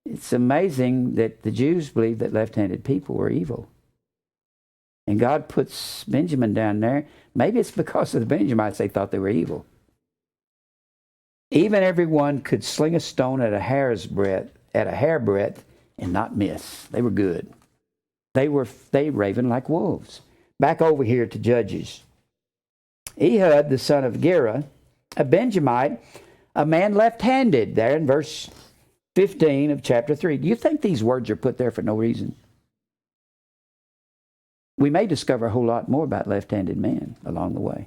It's amazing that the Jews believed that left-handed people were evil. And God puts Benjamin down there. Maybe it's because of the Benjamites they thought they were evil. Even everyone could sling a stone at a hairbreadth, and not miss. They were good. They raven like wolves. Back over here to Judges. Ehud, the son of Gera, a Benjamite, a man left-handed, there in verse 15 of chapter 3. Do you think these words are put there for no reason? We may discover a whole lot more about left-handed men along the way.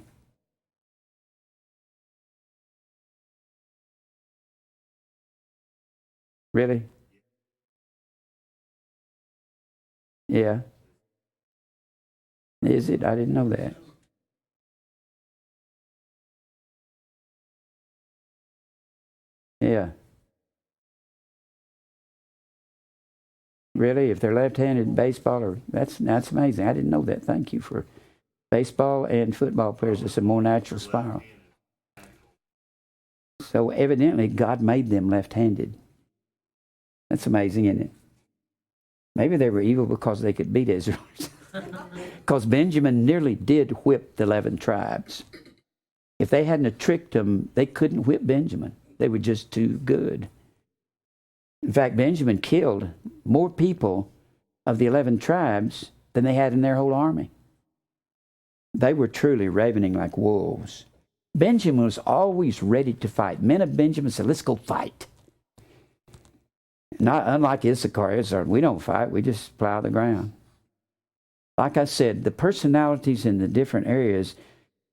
Really? Yeah. Is it? I didn't know that. Yeah. Really? If they're left-handed in baseball, or that's amazing. I didn't know that. Thank you for baseball and football players. It's a more natural spiral. So evidently, God made them left-handed. That's amazing, isn't it? Maybe they were evil because they could beat Israelites. Because Benjamin nearly did whip the 11 tribes. If they hadn't tricked them, they couldn't whip Benjamin. They were just too good. In fact, Benjamin killed more people of the 11 tribes than they had in their whole army. They were truly ravening like wolves. Benjamin was always ready to fight. Men of Benjamin said, let's go fight. Not unlike Issachar, we don't fight, we just plow the ground. Like I said, the personalities in the different areas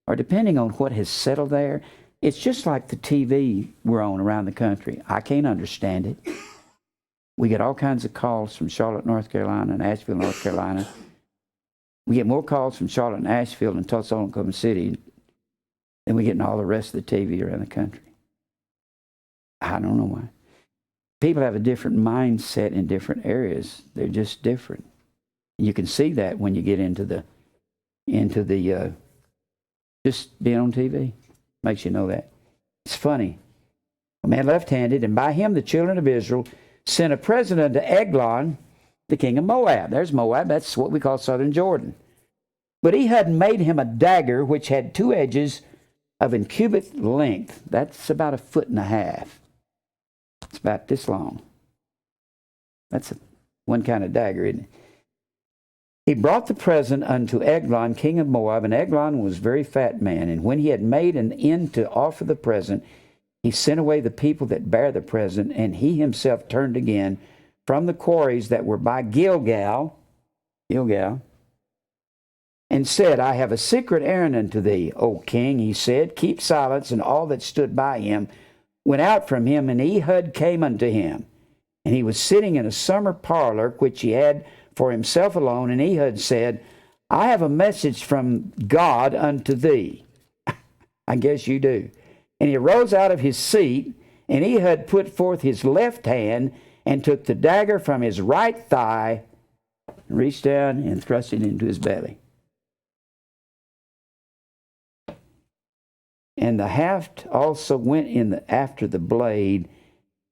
are depending on what has settled there. It's just like the TV we're on around the country. I can't understand it. We get all kinds of calls from Charlotte, North Carolina, and Asheville, North Carolina. We get more calls from Charlotte and Asheville and Tulsa, Oklahoma City than we get in all the rest of the TV around the country. I don't know why. People have a different mindset in different areas. They're just different. You can see that when you get into the just being on TV. Makes you know that. It's funny. A man left-handed, and by him the children of Israel sent a present unto Eglon, the king of Moab. There's Moab. That's what we call southern Jordan. But he had made him a dagger which had 2 edges of an cubit length. That's about 1.5 feet. It's about this long. That's one kind of dagger, isn't it? He brought the present unto Eglon, king of Moab, and Eglon was a very fat man. And when he had made an end to offer the present, he sent away the people that bare the present, and he himself turned again from the quarries that were by Gilgal, and said, I have a secret errand unto thee, O king. He said, keep silence. And all that stood by him went out from him, and Ehud came unto him. And he was sitting in a summer parlor, which he had for himself alone. And Ehud said, I have a message from God unto thee. I guess you do. And he arose out of his seat, and Ehud put forth his left hand and took the dagger from his right thigh, and reached down and thrust it into his belly. And the haft also went in after the blade,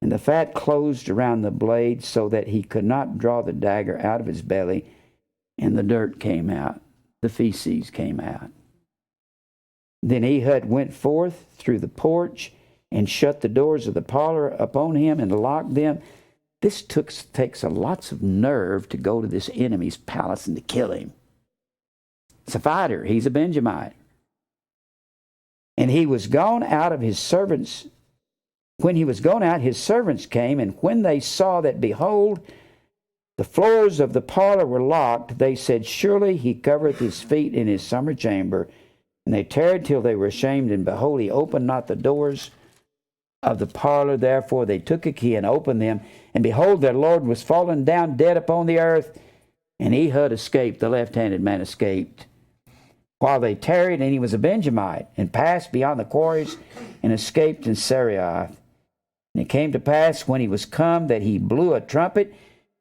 and the fat closed around the blade, so that he could not draw the dagger out of his belly, and the dirt came out, the feces came out. Then Ehud went forth through the porch, and shut the doors of the parlor upon him, and locked them. This takes a lots of nerve to go to this enemy's palace and to kill him. It's a fighter. He's a Benjamite. And he was gone out of his servants. When he was gone out, his servants came, and when they saw that, behold, the floors of the parlor were locked, they said, Surely he covereth his feet in his summer chamber. And they tarried till they were ashamed, and behold, he opened not the doors of the parlor. Therefore they took a key and opened them, and behold, their Lord was fallen down dead upon the earth. And Ehud escaped, the left-handed man escaped, while they tarried, and he was a Benjamite, and passed beyond the quarries, and escaped in Sarai. And it came to pass, when he was come, that he blew a trumpet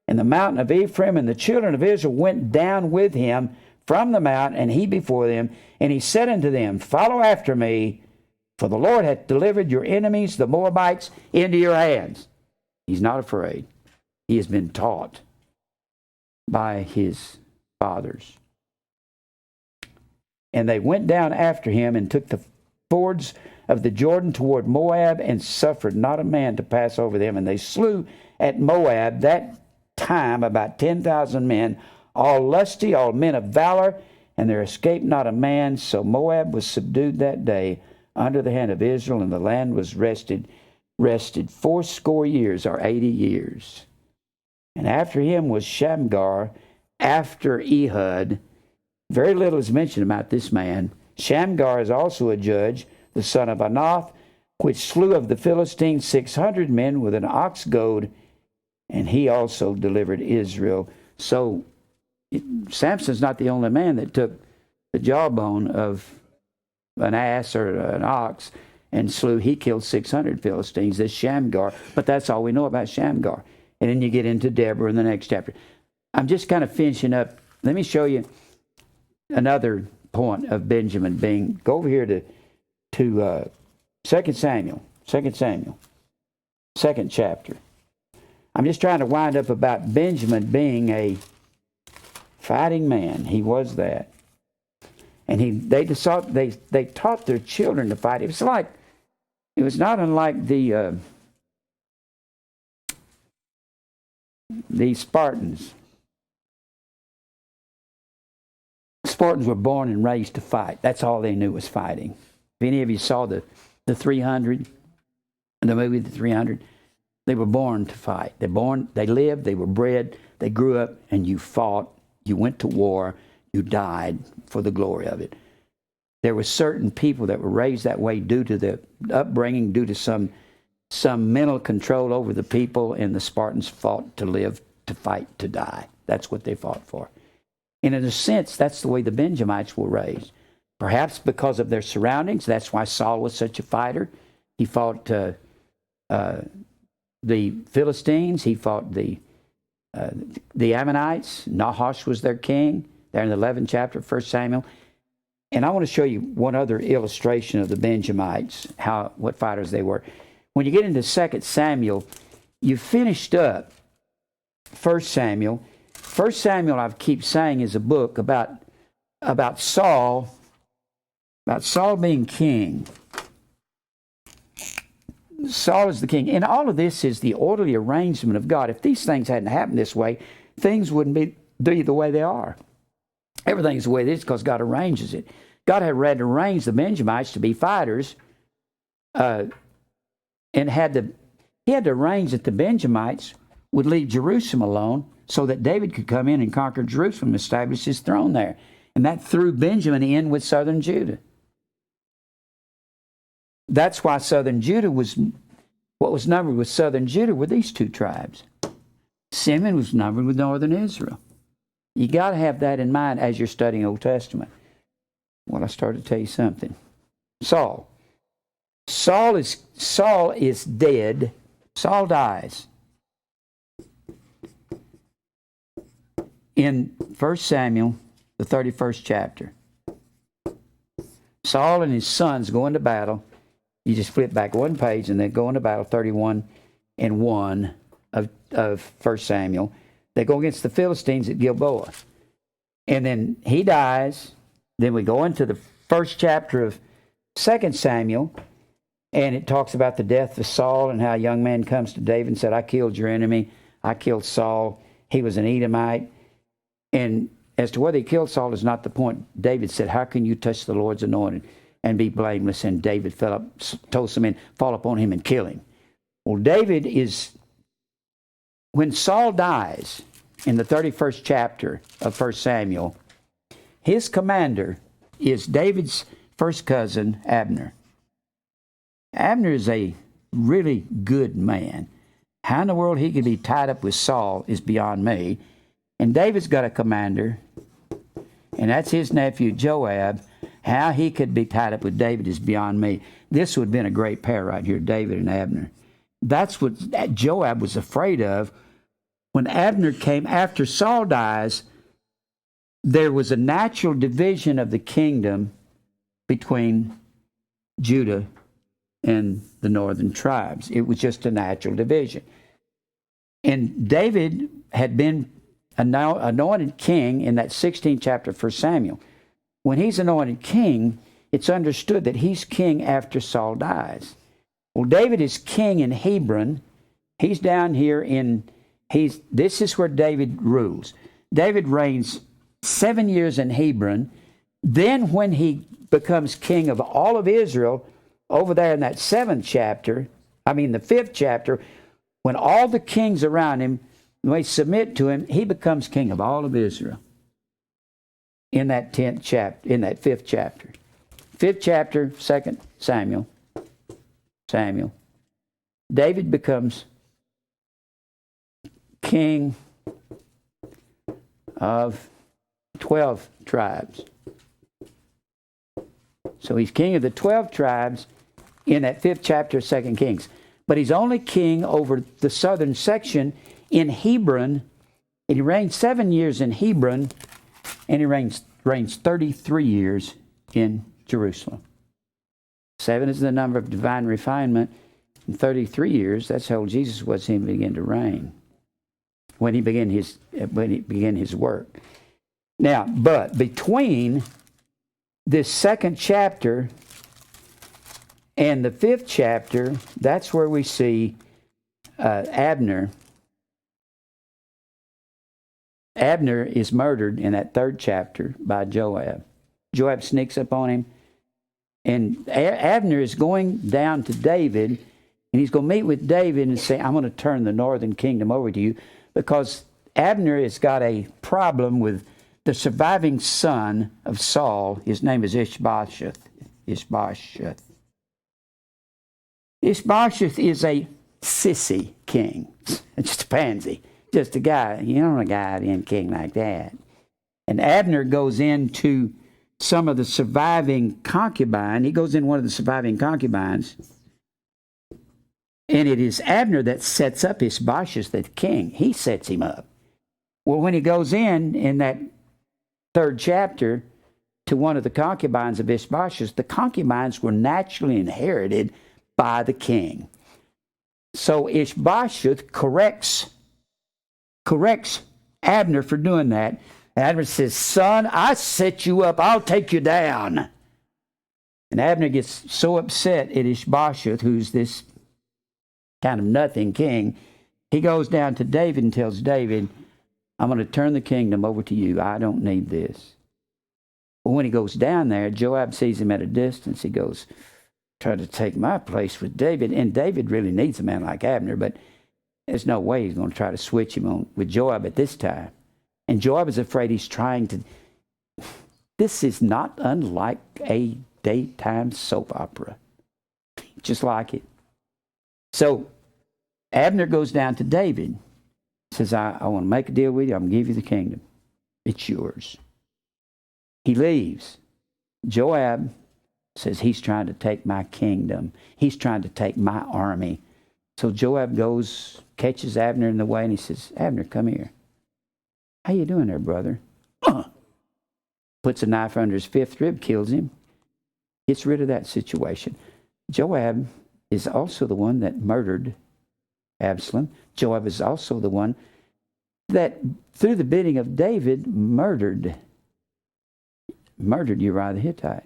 in the mountain of Ephraim, and the children of Israel went down with him from the mount, and he before them. And he said unto them, Follow after me, for the Lord hath delivered your enemies, the Moabites, into your hands. He's not afraid. He has been taught by his fathers. And they went down after him, and took the fords of the Jordan toward Moab, and suffered not a man to pass over them. And they slew at Moab that time about 10,000 men, all lusty, all men of valor, and there escaped not a man. So Moab was subdued that day under the hand of Israel, and the land was rested 80 years, or 80 years. And after him was Shamgar, after Ehud. Very little is mentioned about this man. Shamgar is also a judge, the son of Anath, which slew of the Philistines 600 men with an ox goad, and he also delivered Israel. So Samson's not the only man that took the jawbone of an ass or an ox and slew. He killed 600 Philistines, this Shamgar. But that's all we know about Shamgar. And then you get into Deborah in the next chapter. I'm just kind of finishing up. Let me show you another point of Benjamin being. Go over here to 2 Samuel, 2nd chapter. I'm just trying to wind up about Benjamin being a fighting man. He was that. And they taught their children to fight. It was not unlike the Spartans. Spartans were born and raised to fight. That's all they knew was fighting. If any of you saw the 300, the movie The 300, they were born to fight. They lived, they were bred, they grew up, and you fought, you went to war, you died for the glory of it. There were certain people that were raised that way due to the upbringing, due to some mental control over the people, and the Spartans fought to live, to fight, to die. That's what they fought for. And in a sense, that's the way the Benjamites were raised. Perhaps because of their surroundings. That's why Saul was such a fighter. He fought the Philistines. He fought the Ammonites. Nahash was their king. There in the 11th chapter of 1 Samuel. And I want to show you one other illustration of the Benjamites, what fighters they were. When you get into 2 Samuel, you finished up 1 Samuel. 1 Samuel, I keep saying, is a book about Saul being king. Saul is the king. And all of this is the orderly arrangement of God. If these things hadn't happened this way, things wouldn't be the way they are. Everything's the way it is because God arranges it. God had arranged the Benjamites to be fighters, and he had to arrange that the Benjamites would leave Jerusalem alone so that David could come in and conquer Jerusalem and establish his throne there. And that threw Benjamin in with southern Judah. That's why southern Judah what was numbered with southern Judah were these two tribes. Simeon was numbered with northern Israel. You got to have that in mind as you're studying Old Testament. Well, I started to tell you something. Saul is dead. Saul dies. In 1 Samuel, the 31st chapter. Saul and his sons go into battle. You just flip back one page and they go into battle, 31 and 1 of 1 Samuel. They go against the Philistines at Gilboa. And then he dies. Then we go into the first chapter of 2 Samuel, and it talks about the death of Saul and how a young man comes to David and said, I killed your enemy. I killed Saul. He was an Edomite. And as to whether he killed Saul is not the point. David said, how can you touch the Lord's anointed? and be blameless. And David told some men, fall upon him and kill him. Well, David is, when Saul dies in the 31st chapter of 1 Samuel, his commander is David's first cousin, Abner. Abner is a really good man. How in the world he could be tied up with Saul is beyond me. And David's got a commander, and that's his nephew, Joab. How he could be tied up with David is beyond me. This would have been a great pair right here, David and Abner. That's what Joab was afraid of. When Abner came after Saul dies, there was a natural division of the kingdom between Judah and the northern tribes. It was just a natural division. And David had been anointed king in that 16th chapter of 1 Samuel. When he's anointed king, it's understood that he's king after Saul dies. Well, David is king in Hebron. He's down here this is where David rules. David reigns 7 years in Hebron. Then when he becomes king of all of Israel, over there in that the 5th chapter, when all the kings around him, when they submit to him, he becomes king of all of Israel. In that 5th chapter. 5th chapter, 2 Samuel. David becomes king of 12 tribes. So he's king of the 12 tribes in that 5th chapter of 2 Kings. But he's only king over the southern section in Hebron. And he reigns 7 years in Hebron, and he reigns 33 years in Jerusalem. 7 is the number of divine refinement. In 33 years, that's how old Jesus was when he began to reign. When he began his work. Now, but between this 2nd chapter and the 5th chapter, that's where we see Abner. Abner is murdered in that 3rd chapter by Joab. Joab sneaks up on him, and Abner is going down to David, and he's going to meet with David and say, I'm going to turn the northern kingdom over to you, because Abner has got a problem with the surviving son of Saul. His name is Ishbosheth. Ishbosheth is a sissy king. Just a pansy. Just a guy. You don't want a guy in king like that. And Abner goes into some of the surviving concubine. He goes in one of the surviving concubines. And it is Abner that sets up Ishbosheth, the king. He sets him up. Well, when he goes in that 3rd chapter, to one of the concubines of Ishbosheth, the concubines were naturally inherited by the king. So Ishbosheth corrects Abner for doing that. Abner says, son, I set you up, I'll take you down. And Abner gets so upset at Ishbosheth, who's this kind of nothing king. He goes down to David and tells David, I'm going to turn the kingdom over to you. I don't need this. But when he goes down there, Joab sees him at a distance. He goes, try to take my place with David. And David really needs a man like Abner, but there's no way he's going to try to switch him with Joab at this time. And Joab is afraid he's trying to... This is not unlike a daytime soap opera. Just like it. So Abner goes down to David. Says, I want to make a deal with you. I'm going to give you the kingdom. It's yours. He leaves. Joab says, he's trying to take my kingdom. He's trying to take my army. So Joab goes, catches Abner in the way, and he says, Abner, come here. How you doing there, brother? Puts a knife under his 5th rib, kills him. Gets rid of that situation. Joab is also the one that murdered Absalom. Joab is also the one that, through the bidding of David, murdered Uriah the Hittite.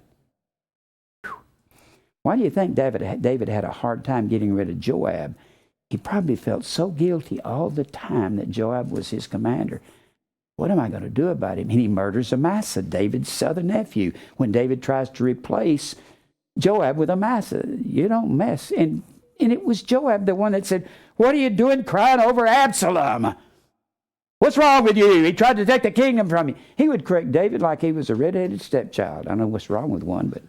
Why do you think David had a hard time getting rid of Joab? He probably felt so guilty all the time that Joab was his commander. What am I going to do about him? And he murders Amasa, David's other nephew. When David tries to replace Joab with Amasa. You don't mess. And it was Joab the one that said, what are you doing crying over Absalom? What's wrong with you? He tried to take the kingdom from you. He would correct David like he was a red-headed stepchild. I don't know what's wrong with one, but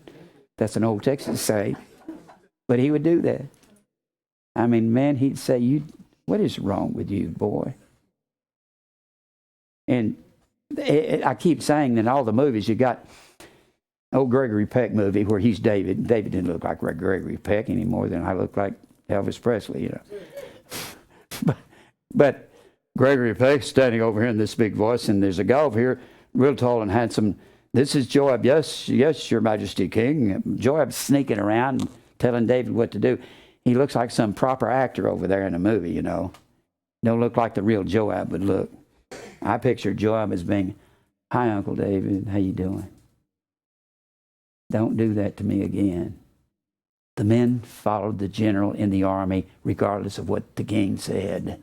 that's an old Texas saying. But he would do that. I mean, man, he'd say, what is wrong with you, boy? And I keep saying in all the movies, you got old Gregory Peck movie where he's David. David didn't look like Gregory Peck any more than I look like Elvis Presley, you know. But Gregory Peck's standing over here in this big voice, and there's a guy over here, real tall and handsome. This is Joab. Yes, your Majesty, King. Joab's sneaking around, telling David what to do. He looks like some proper actor over there in a movie, you know. Don't look like the real Joab would look. I picture Joab as being, hi, Uncle David, how you doing? Don't do that to me again. The men followed the general in the army regardless of what the king said.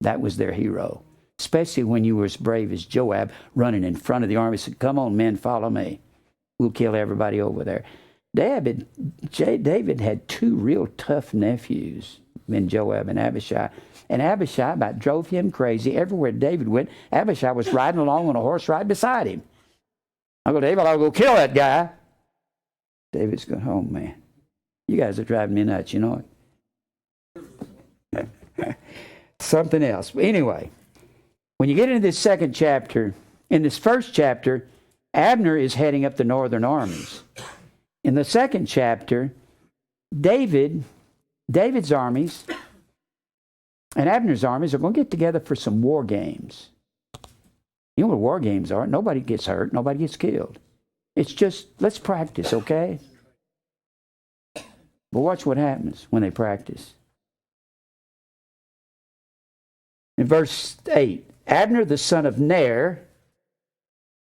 That was their hero. Especially when you were as brave as Joab running in front of the army. Said, come on, men, follow me. We'll kill everybody over there. David had two real tough nephews, Joab and Abishai. And Abishai about drove him crazy. Everywhere David went, Abishai was riding along on a horse right beside him. Uncle David, I'll go kill that guy. David's going, oh, man, you guys are driving me nuts, you know it. Something else. Anyway, when you get into this second chapter, in this first chapter, Abner is heading up the northern armies. In the second chapter, David's armies and Abner's armies are going to get together for some war games. You know what war games are? Nobody gets hurt. Nobody gets killed. It's just, let's practice, okay? But watch what happens when they practice. In verse 8, Abner the son of Ner.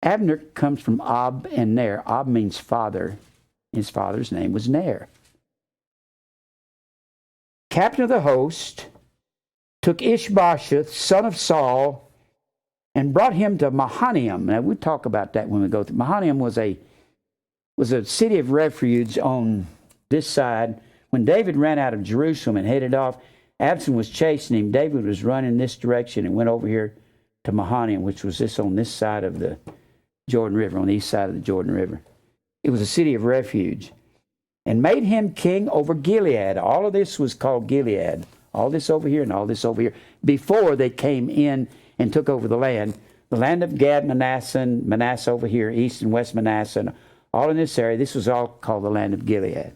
Abner comes from Ab and Ner. Ab means father. His father's name was Ner. Captain of the host, took Ishbosheth, son of Saul, and brought him to Mahanaim. Now, we'll talk about that when we go through. Mahanaim was a city of refuge on this side. When David ran out of Jerusalem and headed off, Absalom was chasing him. David was running this direction and went over here to Mahanaim, which was on this side of the Jordan River, on the east side of the Jordan River. It was a city of refuge. And made him king over Gilead. All of this was called Gilead. All this over here and all this over here. Before they came in and took over the land of Gad, Manasseh over here, east and west Manasseh, and all in this area. This was all called the land of Gilead,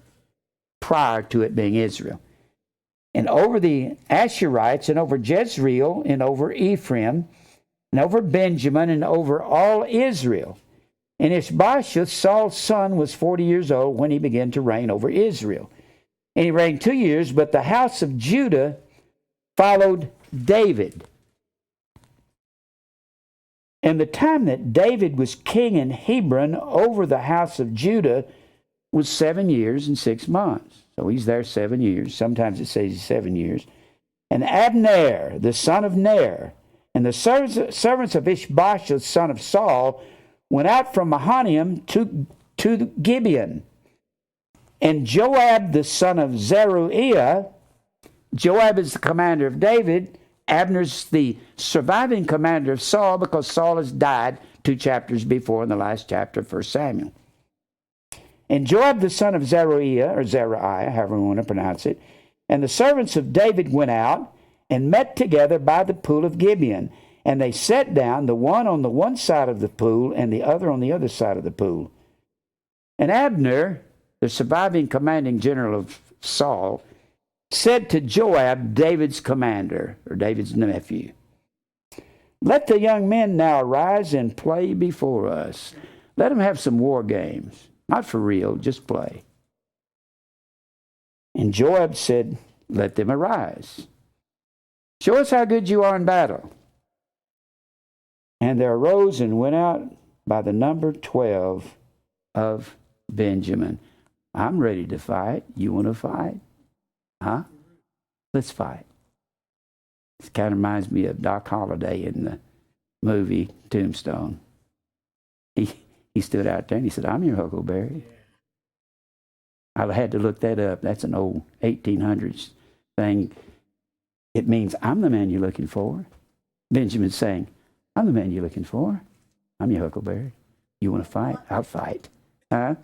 prior to it being Israel. And over the Asherites, and over Jezreel, and over Ephraim, and over Benjamin, and over all Israel. And Ishbosheth, Saul's son, was 40 years old when he began to reign over Israel. And he reigned 2 years, but the house of Judah followed David. And the time that David was king in Hebron over the house of Judah was 7 years and 6 months. So he's there 7 years. Sometimes it says 7 years. And Abner, the son of Ner, and the servants of Ishbosheth, son of Saul, went out from Mahanaim to Gibeon. And Joab, the son of Zeruiah, Joab is the commander of David. Abner's the surviving commander of Saul, because Saul has died 2 chapters before in the last chapter of 1 Samuel. And Joab, the son of Zeruiah, or Zeruiah, however you want to pronounce it, and the servants of David went out and met together by the pool of Gibeon. And they sat down, the one on the one side of the pool and the other on the other side of the pool. And Abner, the surviving commanding general of Saul, said to Joab, David's commander, or David's nephew, let the young men now arise and play before us. Let them have some war games. Not for real, just play. And Joab said, let them arise. Show us how good you are in battle. And there arose and went out by the number 12 of Benjamin. I'm ready to fight. You want to fight? Huh? Let's fight. This kind of reminds me of Doc Holliday in the movie Tombstone. He stood out there and he said, I'm your Huckleberry. I had to look that up. That's an old 1800s thing. It means, I'm the man you're looking for. Benjamin's saying, I'm the man you're looking for. I'm your huckleberry. You want to fight? I'll fight. Huh?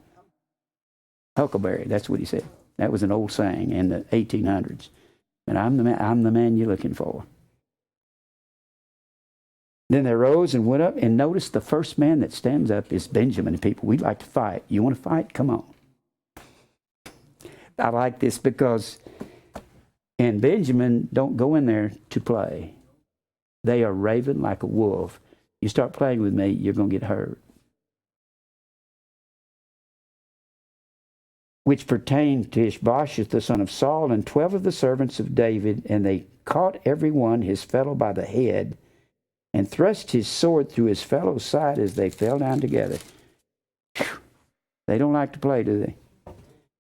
Huckleberry, that's what he said. That was an old saying in the 1800s. And I'm the man you're looking for. Then they rose and went up, and notice the first man that stands up is Benjamin. And people, we'd like to fight. You want to fight? Come on. I like this because, and Benjamin don't go in there to play. They are raven like a wolf. You start playing with me, you're going to get hurt. Which pertained to Ishbosheth, the son of Saul, and 12 of the servants of David, and they caught every one his fellow by the head, and thrust his sword through his fellow's side as they fell down together. Whew. They don't like to play, do they?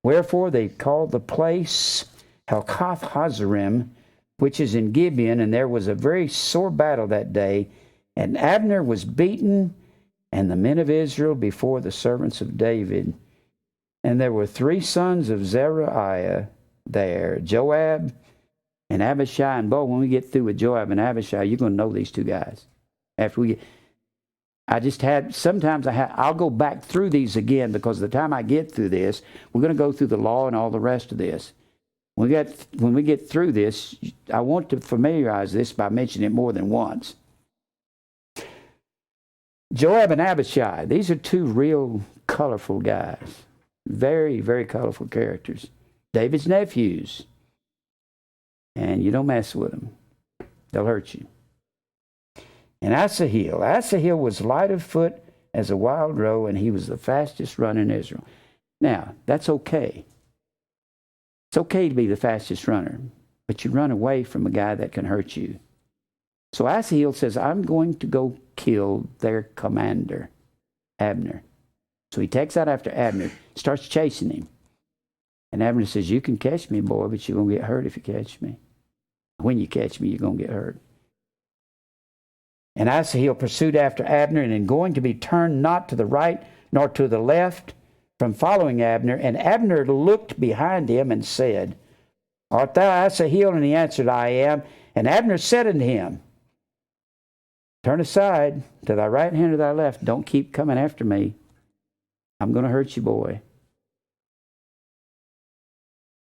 Wherefore they called the place Helkath Hazarim, which is in Gibeon, and there was a very sore battle that day, and Abner was beaten, and the men of Israel before the servants of David. And there were 3 sons of Zeruiah there, Joab and Abishai. And boy, when we get through with Joab and Abishai, you're going to know these 2 guys. After we get, I'll go back through these again, because the time I get through this, we're going to go through the law and all the rest of this. When we get through this, I want to familiarize this by mentioning it more than once. Joab and Abishai, these are 2 real colorful guys. Very, very colorful characters. David's nephews. And you don't mess with them. They'll hurt you. And Asahel. Asahel was light of foot as a wild roe, and he was the fastest runner in Israel. Now, that's okay. It's okay to be the fastest runner, but you run away from a guy that can hurt you. So Asahel says, I'm going to go kill their commander, Abner. So he takes out after Abner, starts chasing him. And Abner says, you can catch me, boy, but you're going to get hurt if you catch me. When you catch me, you're going to get hurt. And Asahel pursued after Abner, and in going to be turned not to the right nor to the left from following Abner. And Abner looked behind him and said, Art thou Asahel? And he answered, I am. And Abner said unto him, Turn aside to thy right hand or thy left. Don't keep coming after me. I'm going to hurt you, boy.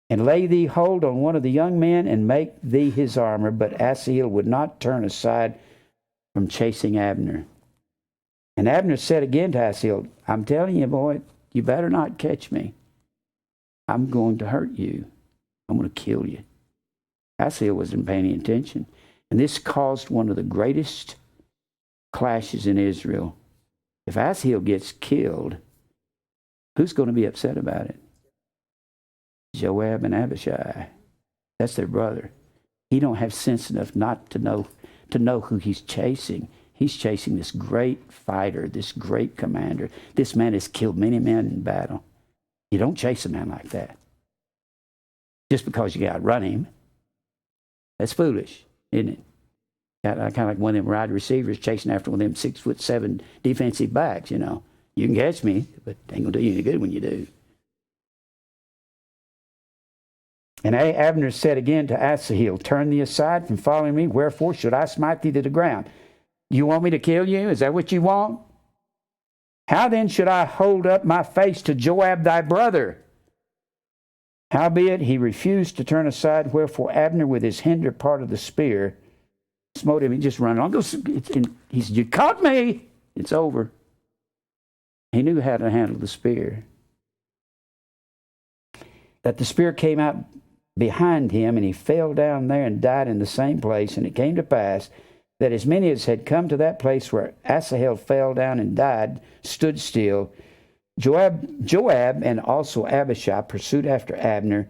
And lay thee hold on one of the young men and make thee his armor. But Asahel would not turn aside from chasing Abner. And Abner said again to Asahel, I'm telling you, boy, you better not catch me. I'm going to hurt you. I'm going to kill you. Asahel wasn't paying any attention. And this caused one of the greatest clashes in Israel. If Asahel gets killed, who's going to be upset about it? Joab and Abishai. That's their brother. He don't have sense enough not to know who he's chasing. He's chasing this great fighter, this great commander. This man has killed many men in battle. You don't chase a man like that just because you got to run him. That's foolish, isn't it? Kind of like one of them wide receivers chasing after one of them 6'7" defensive backs. You know, you can catch me, but it ain't gonna do you any good when you do. And Abner said again to Asahel, Turn thee aside from following me. Wherefore should I smite thee to the ground? You want me to kill you? Is that what you want? How then should I hold up my face to Joab thy brother? Howbeit he refused to turn aside. Wherefore Abner with his hinder part of the spear smote him. He just ran on. He said, You caught me. It's over. He knew how to handle the spear. That the spear came out behind him, and he fell down there and died in the same place. And it came to pass that as many as had come to that place where Asahel fell down and died stood still. Joab and also Abishai pursued after Abner,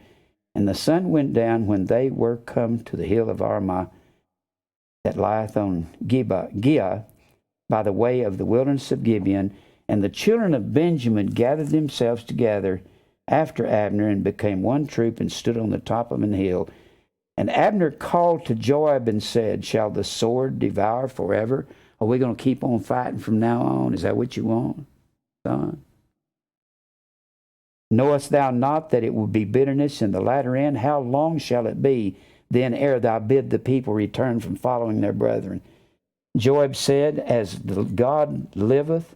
and the sun went down when they were come to the hill of Armah that lieth on Giah by the way of the wilderness of Gibeon. And the children of Benjamin gathered themselves together after Abner and became one troop and stood on the top of an hill. And Abner called to Joab and said, Shall the sword devour forever? Are we going to keep on fighting from now on? Is that what you want, son? Knowest thou not that it will be bitterness in the latter end? How long shall it be then ere thou bid the people return from following their brethren? Joab said, As God liveth,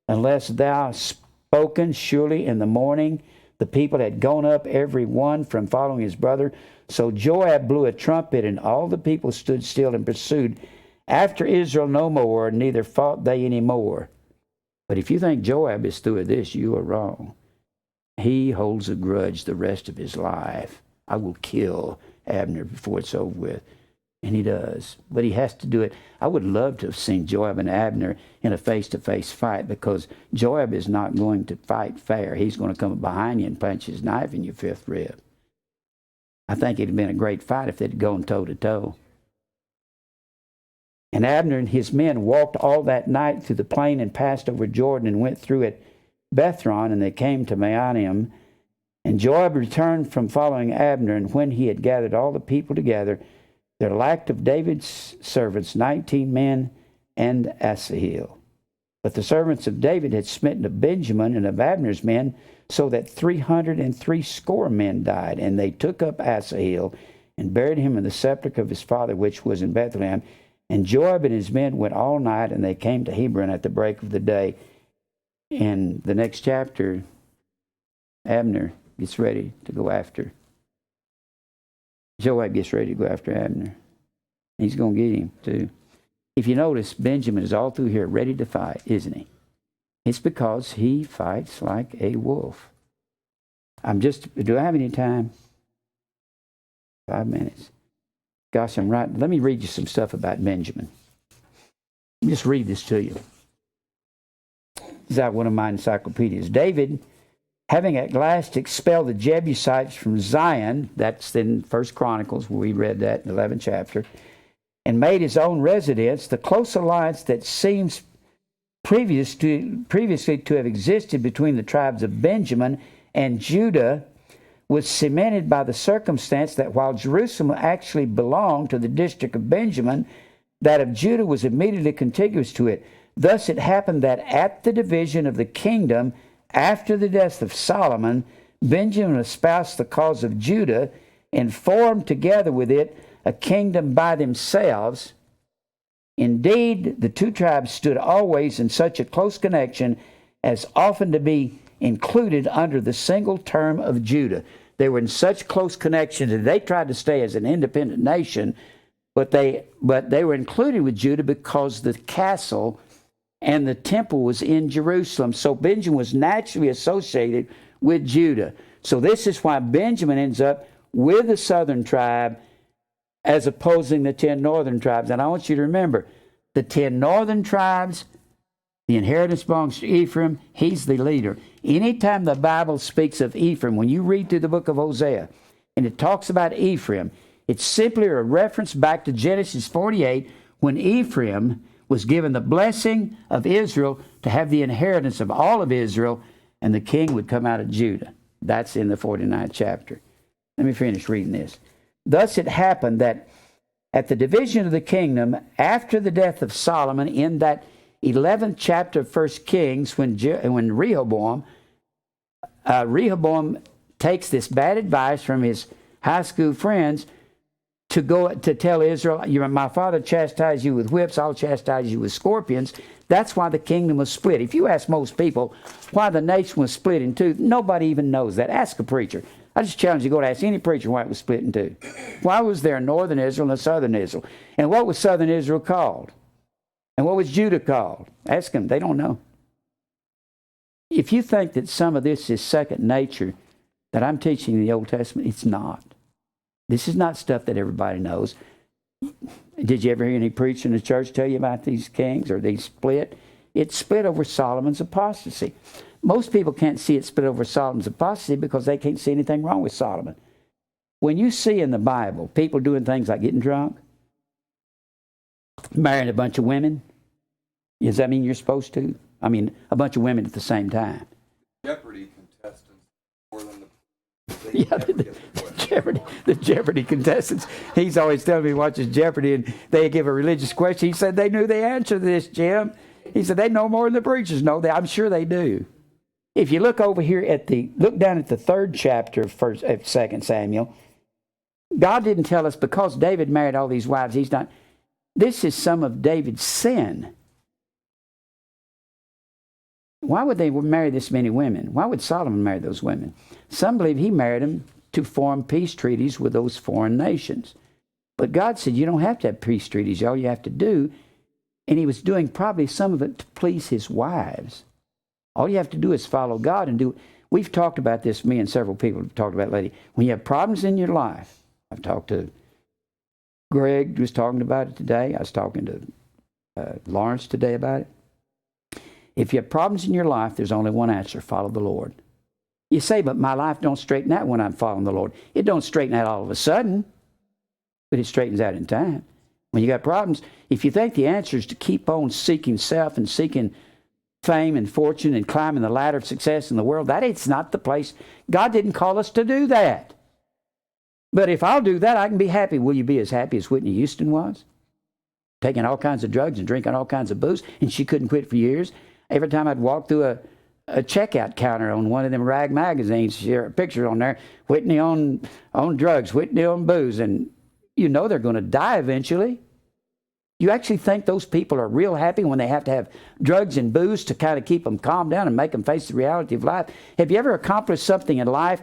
unless thou spoken surely in the morning, the people had gone up every one from following his brother. So Joab blew a trumpet, and all the people stood still and pursued after Israel no more, neither fought they any more. But if you think Joab is through with this, you are wrong. He holds a grudge the rest of his life. I will kill Abner before it's over with. And he does. But he has to do it. I would love to have seen Joab and Abner in a face-to-face fight, because Joab is not going to fight fair. He's going to come behind you and punch his knife in your fifth rib. I think it'd have been a great fight if they'd gone toe-to-toe. And Abner and his men walked all that night through the plain and passed over Jordan and went through it Bethron, and they came to Mahanaim. And Joab returned from following Abner, and when he had gathered all the people together, there lacked of David's servants 19 men and Asahel. But the servants of David had smitten of Benjamin and of Abner's men, so that 360 men died. And they took up Asahel and buried him in the sepulchre of his father, which was in Bethlehem. And Joab and his men went all night, and they came to Hebron at the break of the day. In the next chapter, Abner gets ready to go after. Joab gets ready to go after Abner. He's going to get him, too. If you notice, Benjamin is all through here ready to fight, isn't he? It's because he fights like a wolf. Do I have any time? 5 minutes. Gosh, I'm right. Let me read you some stuff about Benjamin. Let me just read this to you. This is out of one of my encyclopedias. David, having at last expelled the Jebusites from Zion, that's in 1 Chronicles, where we read that in the 11th chapter, and made his own residence, the close alliance that seems previously to have existed between the tribes of Benjamin and Judah was cemented by the circumstance that while Jerusalem actually belonged to the district of Benjamin, that of Judah was immediately contiguous to it. Thus it happened that at the division of the kingdom after the death of Solomon, Benjamin espoused the cause of Judah and formed together with it a kingdom by themselves. Indeed, the two tribes stood always in such a close connection as often to be included under the single term of Judah. They were in such close connection that they tried to stay as an independent nation, but they were included with Judah because the castle and the temple was in Jerusalem. So Benjamin was naturally associated with Judah. So this is why Benjamin ends up with the southern tribe as opposing the 10 northern tribes. And I want you to remember, the 10 northern tribes, the inheritance belongs to Ephraim. He's the leader. Anytime the Bible speaks of Ephraim, when you read through the book of Hosea, and it talks about Ephraim, it's simply a reference back to Genesis 48, when Ephraim was given the blessing of Israel to have the inheritance of all of Israel, and the king would come out of Judah. That's in the 49th chapter. Let me finish reading this. Thus it happened that at the division of the kingdom, after the death of Solomon, in that 11th chapter of 1 Kings, when Rehoboam takes this bad advice from his high school friends to go to tell Israel, my father chastised you with whips, I'll chastise you with scorpions. That's why the kingdom was split. If you ask most people why the nation was split in two, nobody even knows that. Ask a preacher. I just challenge you to go to ask any preacher why it was split in two. Why was there a northern Israel and a southern Israel? And what was southern Israel called? And what was Judah called? Ask them. They don't know. If you think that some of this is second nature that I'm teaching in the Old Testament, it's not. This is not stuff that everybody knows. Did you ever hear any preacher in the church tell you about these kings or these split? It split over Solomon's apostasy. Most people can't see it split over Solomon's apostasy because they can't see anything wrong with Solomon. When you see in the Bible people doing things like getting drunk, marrying a bunch of women, does that mean you're supposed to? I mean, a bunch of women at the same time. Jeopardy contestants more than the Jeopardy contestants. He's always telling me he watches Jeopardy and they give a religious question. He said they knew the answer to this, Jim. He said they know more than the preachers know. I'm sure they do. If you look over here look down at the 3rd chapter of 2 Samuel, God didn't tell us because David married all these wives, he's not. This is some of David's sin. Why would they marry this many women? Why would Solomon marry those women? Some believe he married them to form peace treaties with those foreign nations. But God said, you don't have to have peace treaties. All you have to do, and he was doing probably some of it to please his wives. All you have to do is follow God and do. We've talked about this, me and several people have talked about it lately. When you have problems in your life, I've talked to Greg, was talking about it today. I was talking to Lawrence today about it. If you have problems in your life, there's only one answer: follow the Lord. You say, but my life don't straighten out when I'm following the Lord. It don't straighten out all of a sudden, but it straightens out in time. When you got problems, if you think the answer is to keep on seeking self and seeking fame and fortune and climbing the ladder of success in the world, it's not the place. God didn't call us to do that. But if I'll do that, I can be happy. Will you be as happy as Whitney Houston was? Taking all kinds of drugs and drinking all kinds of booze, and she couldn't quit for years. Every time I'd walk through a checkout counter on one of them rag magazines, there are pictures on there, Whitney on drugs, Whitney on booze, and you know they're going to die eventually. You actually think those people are real happy when they have to have drugs and booze to kind of keep them calm down and make them face the reality of life? Have you ever accomplished something in life?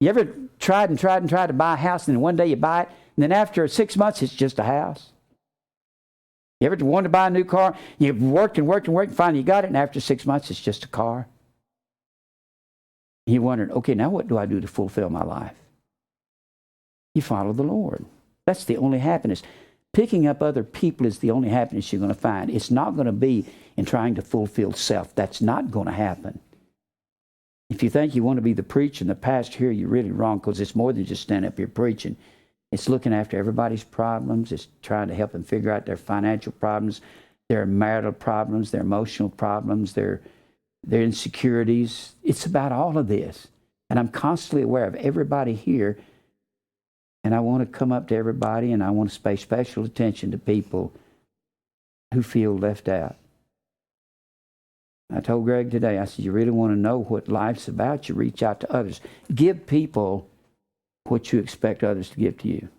You ever tried to buy a house, and then one day you buy it, and then after 6 months it's just a house? You ever wanted to buy a new car? You've worked and finally you got it, and after 6 months it's just a car? You wondered, okay, now what do I do to fulfill my life? You follow the Lord. That's the only happiness. Picking up other people is the only happiness you're going to find. It's not going to be in trying to fulfill self. That's not going to happen. If you think you want to be the preacher and the pastor here, you're really wrong, because it's more than just standing up here preaching. It's looking after everybody's problems. It's trying to help them figure out their financial problems, their marital problems, their emotional problems, their insecurities. It's about all of this. And I'm constantly aware of everybody here. And I want to come up to everybody, and I want to pay special attention to people who feel left out. I told Greg today, I said, you really want to know what life's about, you reach out to others. Give people what you expect others to give to you.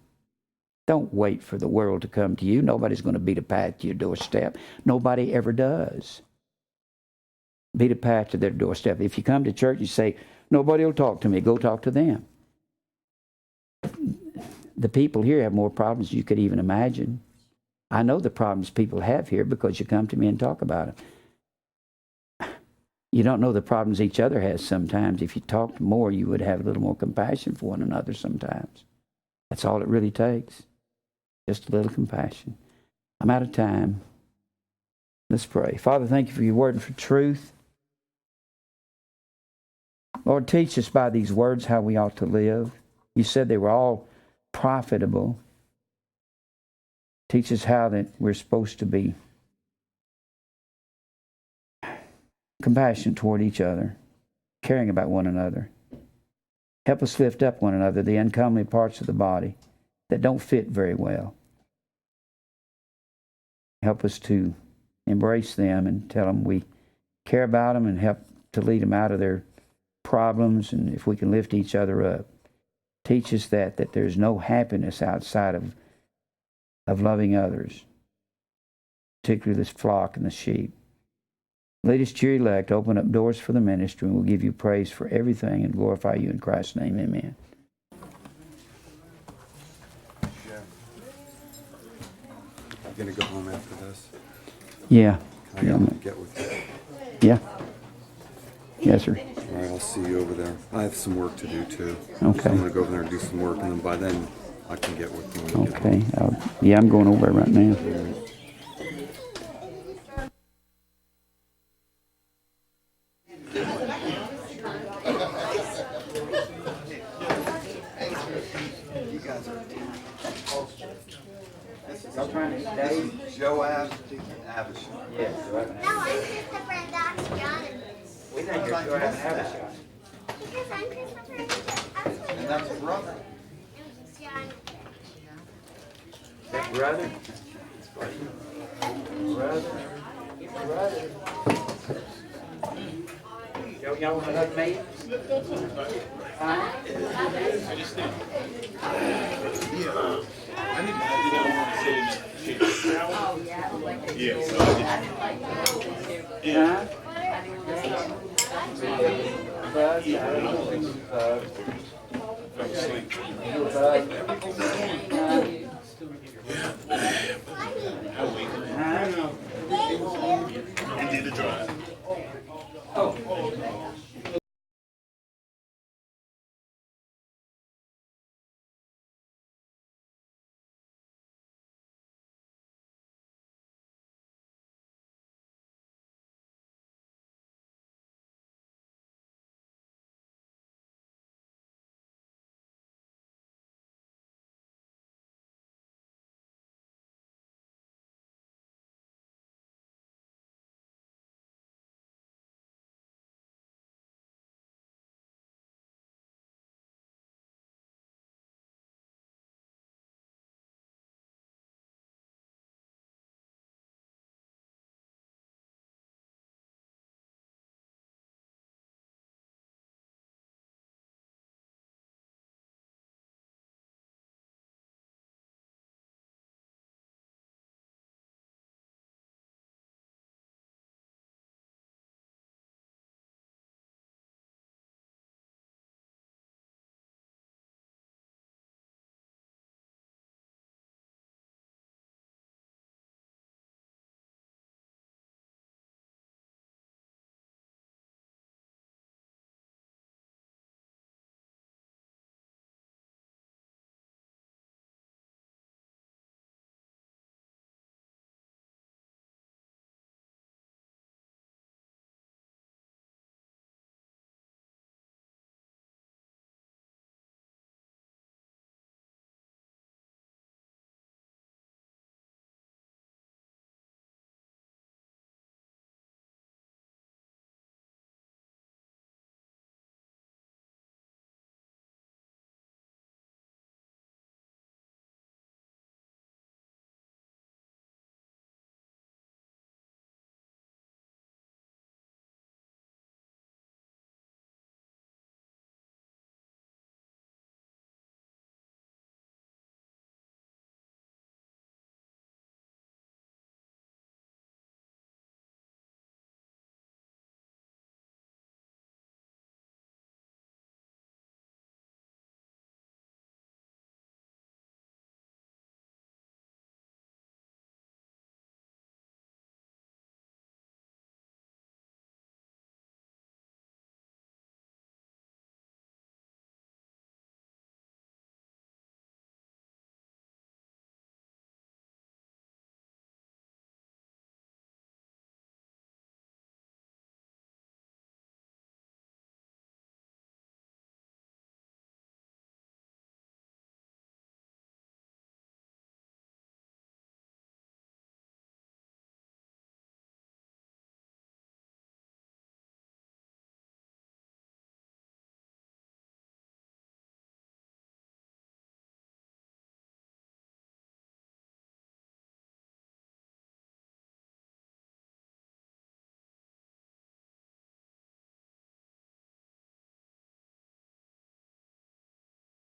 Don't wait for the world to come to you. Nobody's going to beat a path to your doorstep. Nobody ever does. Beat a path to their doorstep. If you come to church and say, nobody will talk to me, go talk to them. The people here have more problems than you could even imagine. I know the problems people have here because you come to me and talk about them. You don't know the problems each other has sometimes. If you talked more, you would have a little more compassion for one another sometimes. That's all it really takes. Just a little compassion. I'm out of time. Let's pray. Father, thank you for your word and for truth. Lord, teach us by these words how we ought to live. You said they were all profitable. Teach us how that we're supposed to be compassionate toward each other, caring about one another. Help us lift up one another, the uncomely parts of the body that don't fit very well. Help us to embrace them and tell them we care about them and help to lead them out of their problems, and if we can lift each other up. Teach us that there's no happiness outside of loving others, particularly this flock and the sheep. Lead us to your elect, open up doors for the ministry, and we'll give you praise for everything and glorify you in Christ's name. Amen. Yeah. I'm going to go home after this. Yeah. I got to get with you. Yeah. Yes, sir. All right, I'll see you over there. I have some work to do, too. Okay. So I'm going to go over there and do some work, and then by then I can get with you. When you get home. Okay. Yeah, I'm going over there right now. Joab and Abishai. Yes. No, I'm Christopher and Dr. Jonathan. We think you're going to have a shot. Because I'm Christopher and Dr. And that's brother. Brother? Brother? Brother? Y'all want to hug me? Huh? Huh? Bug? I don't know. Bug. Bug.